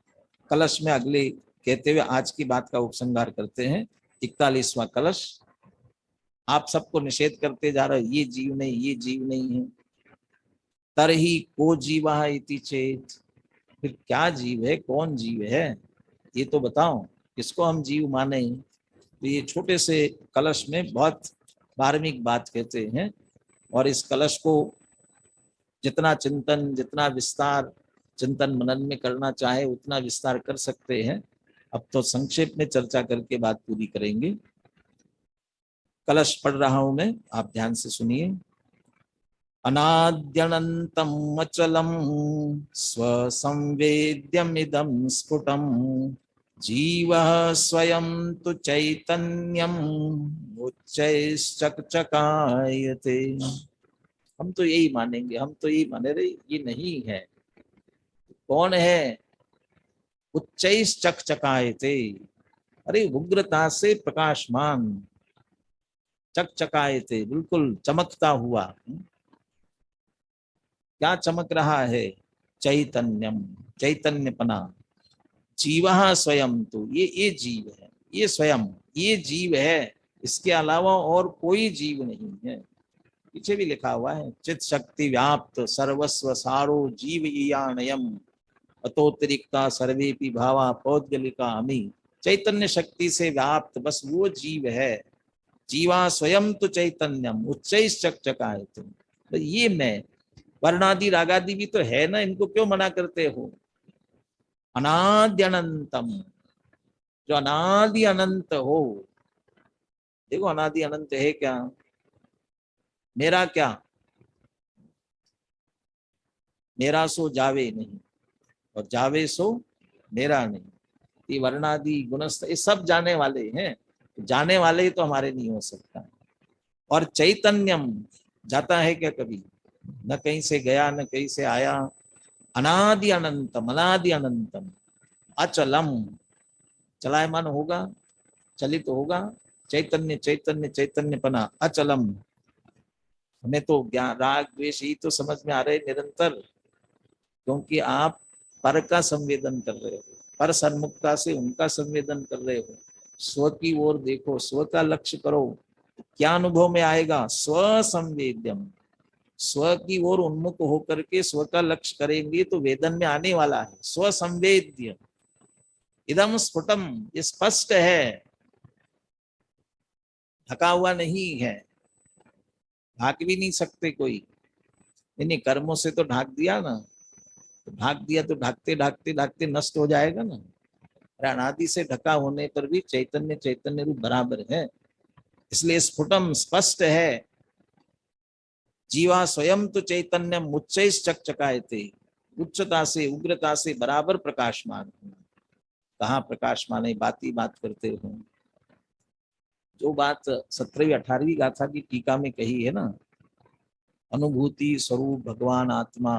कलश में अगले कहते हुए आज की बात का उपसंहार करते हैं। 41वां कलश। आप सबको निषेध करते जा रहे हो, ये जीव नहीं, ये जीव नहीं है। तरही को जीवा इति चेत, फिर क्या जीव है, कौन जीव है, ये तो बताओ, किसको हम जीव माने। तो ये छोटे से कलश में बहुत धार्मिक बात कहते हैं, और इस कलश को जितना चिंतन, जितना विस्तार चिंतन मनन में करना चाहे उतना विस्तार कर सकते हैं। अब तो संक्षेप में चर्चा करके बात पूरी करेंगे। कलश पढ़ रहा हूं मैं, आप ध्यान से सुनिए। अनाद्यनन्तम् अचलम् स्वसंवेद्यमिदं स्फुटम् जीवः स्वयं तु चैतन्यम् उच्चैश्चकचकायते। हम तो यही मानेंगे, हम तो यही माने रहे, ये नहीं है। कौन है? उच्चैश्चकचकायते, अरे उग्रता से प्रकाशमान, चकचकायते बिल्कुल चमकता हुआ। क्या चमक रहा है? चैतन्यम, चैतन्यपना। जीवः स्वयं तो, ये जीव है, ये स्वयं ये जीव है, इसके अलावा और कोई जीव नहीं है। पीछे भी लिखा हुआ है, चित शक्ति व्याप्त सर्वस्व सारो जीव ईयानयम अतोत्तरिक्ता सर्वेपि भावा पौद्गलिका अमी। चैतन्य शक्ति से व्याप्त बस वो जीव है। जीवा स्वयं तो चैतन्यम उच्चैश्चकचकायते, तो ये मैं, वर्णादि रागादि भी तो है ना, इनको क्यों मना करते हो? अनादि अनंतम, जो अनादि अनंत हो। देखो अनादि अनंत है क्या? मेरा क्या? मेरा सो जावे नहीं, और जावे सो मेरा नहीं। ये वर्णादि गुणस्थ ये सब जाने वाले हैं, जाने वाले तो हमारे नहीं हो सकता। और चैतन्यम जाता है क्या कभी? न कहीं से गया, न कहीं से आया। अनादि अनंतम, अनादि अनंतम अचलम, चलायमान होगा, चलित होगा। चैतन्य, चैतन्य चैतन्यपना अचलम। हमें तो ज्ञान राग द्वेष ही तो समझ में आ रहे निरंतर, क्योंकि आप पर का संवेदन कर रहे हो, पर सन्मुखता से उनका संवेदन कर रहे हो। स्व की ओर देखो, स्व का लक्ष्य करो, क्या अनुभव में आएगा? स्व संवेद्यम, स्व की ओर उन्मुख होकर के स्व का लक्ष्य करेंगे तो वेदन में आने वाला है स्व संवेद्य। इदम स्फुटम, ये स्पष्ट है, ढका हुआ नहीं है, ढाक भी नहीं सकते कोई। इन्हीं कर्मों से तो ढाक दिया ना, तो ढाक दिया तो ढाकते ढाकते ढाकते नष्ट हो जाएगा ना। अनादि से ढका होने पर भी चैतन्य चैतन्य रूप बराबर है, इसलिए स्फुटम स्पष्ट है। जीवा स्वयं तो चैतन्य उच्चैश्चकचकायते, उच्चता से उग्रता से बराबर प्रकाशमान है। कहाँ प्रकाशमान है, बात ही बात करते हो। जो बात 17वीं 18वीं गाथा की टीका में कही है ना, अनुभूति स्वरूप भगवान आत्मा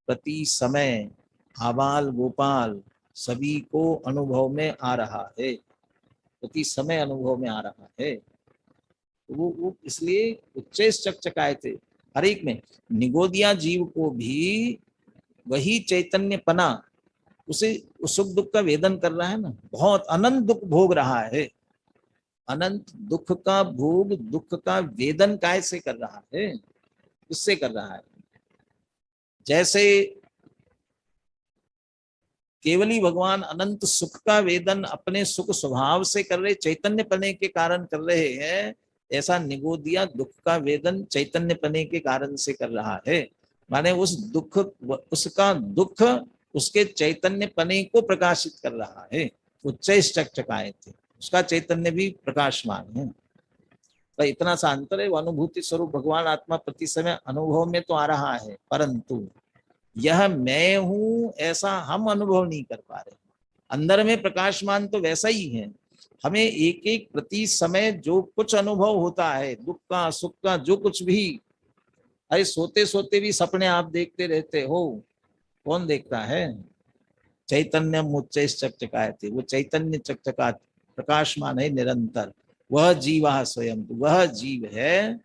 प्रति समय आबाल गोपाल सभी को अनुभव में आ रहा है, प्रति समय अनुभव में आ रहा है। वो इसलिए उच्चैश्चकचकायते, हर एक में। निगोदिया जीव को भी वही चैतन्यपना उसे सुख दुख का वेदन कर रहा है ना, बहुत अनंत दुख भोग रहा है। अनंत दुख का भोग, दुख का वेदन काय से कर रहा है? किससे कर रहा है? जैसे केवली भगवान अनंत सुख का वेदन अपने सुख स्वभाव से कर रहे, चैतन्य पने के कारण कर रहे हैं, ऐसा निगोदिया दुख का वेदन चैतन्य पने के कारण से कर रहा है। माने उस दुख, उसका दुख उसके चैतन्य पने को प्रकाशित कर रहा है। उच्चैश्चकचकायते, उसका चैतन्य भी प्रकाशमान है। तो इतना सा अंतर है। वो अनुभूति स्वरूप भगवान आत्मा प्रति समय अनुभव में तो आ रहा है, परंतु यह मैं हूं ऐसा हम अनुभव नहीं कर पा रहे। अंदर में प्रकाशमान तो वैसा ही है। हमें एक एक प्रति समय जो कुछ अनुभव होता है, दुख का सुख का जो कुछ भी, अरे सोते सोते भी सपने आप देखते रहते हो, कौन देखता है? चैतन्य उच्चैश्चकचकायते, वो चैतन्य चकचका प्रकाशमान है निरंतर। वह जीवा स्वयं, वह जीव है।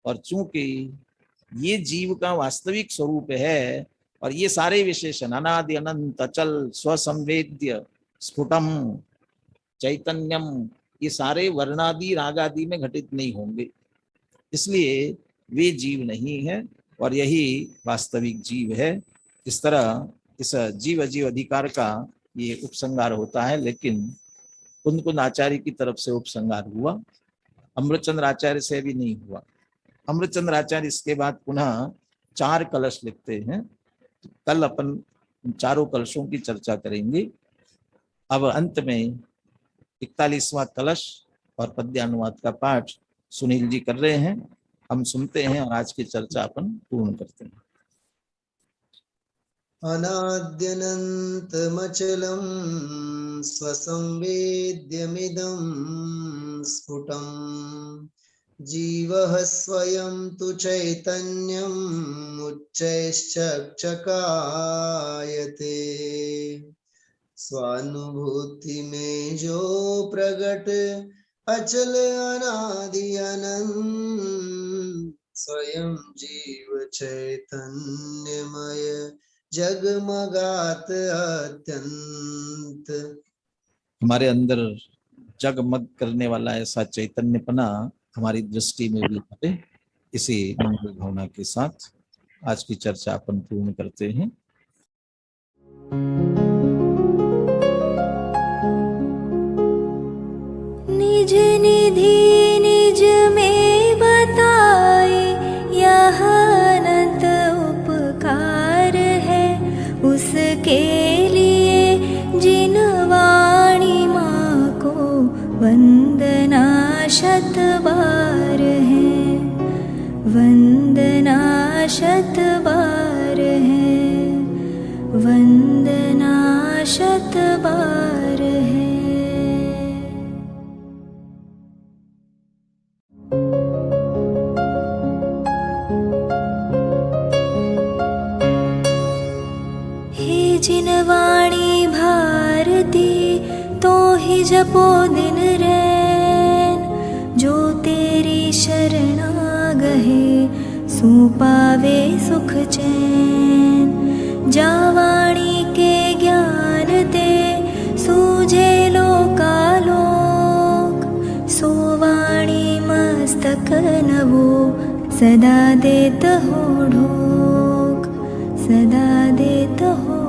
और चूंकि ये जीव का वास्तविक स्वरूप है, और ये सारे विशेषण अनादि अनंत अचल स्वसंवेद्य स्फुटम चैतन्यम ये सारे वर्णादि रागादि में घटित नहीं होंगे, इसलिए वे जीव नहीं है और यही वास्तविक जीव है। इस तरह इस जीव अजीव अधिकार का ये उपसंहार होता है, लेकिन कुंद कुंद आचार्य की तरफ से उपसंहार हुआ, अमृतचंद्र आचार्य से भी नहीं हुआ। अमृतचंद्र आचार्य इसके बाद पुनः 4 कलश लिखते हैं। तो कल अपन चारों कलशों की चर्चा करेंगे। अब अंत में 41वां कलश और पद्यानुवाद का पाठ सुनील जी कर रहे हैं, हम सुनते हैं और आज की चर्चा अपन पूर्ण करते हैं। अनाद्यनन्तमचलं स्वसंवेद्यमिदं स्फुटं जीवः स्वयं तु चैतन्यम् उच्चैश्चक्षकायते। स्वानुभूति में जो प्रगट अचल अनादि अनंत स्वयं जीव चैतन्यमय जगमगात अत्यंत। हमारे अंदर जगमग करने वाला ऐसा चैतन्यपना हमारी दृष्टि में भी आए, इसी मंगल भावना के साथ आज की चर्चा अपन पूर्ण करते हैं। निज निधि निज में बताए यह अनंत उपकार है, उसके लिए जिन वाणी माँ को वंदना शत बार है, वंदना शत बार है, वंदना शत बार है। जिन वाणी भारती तो ही जपो दिन रैन, जो तेरी शरणा गहे सो पावे सुख चैन। जा वाणी के ज्ञान ते सूझे लोकालोक, सो वाणी मस्तक नवो सदा देत हो ढोक, सदा देत हो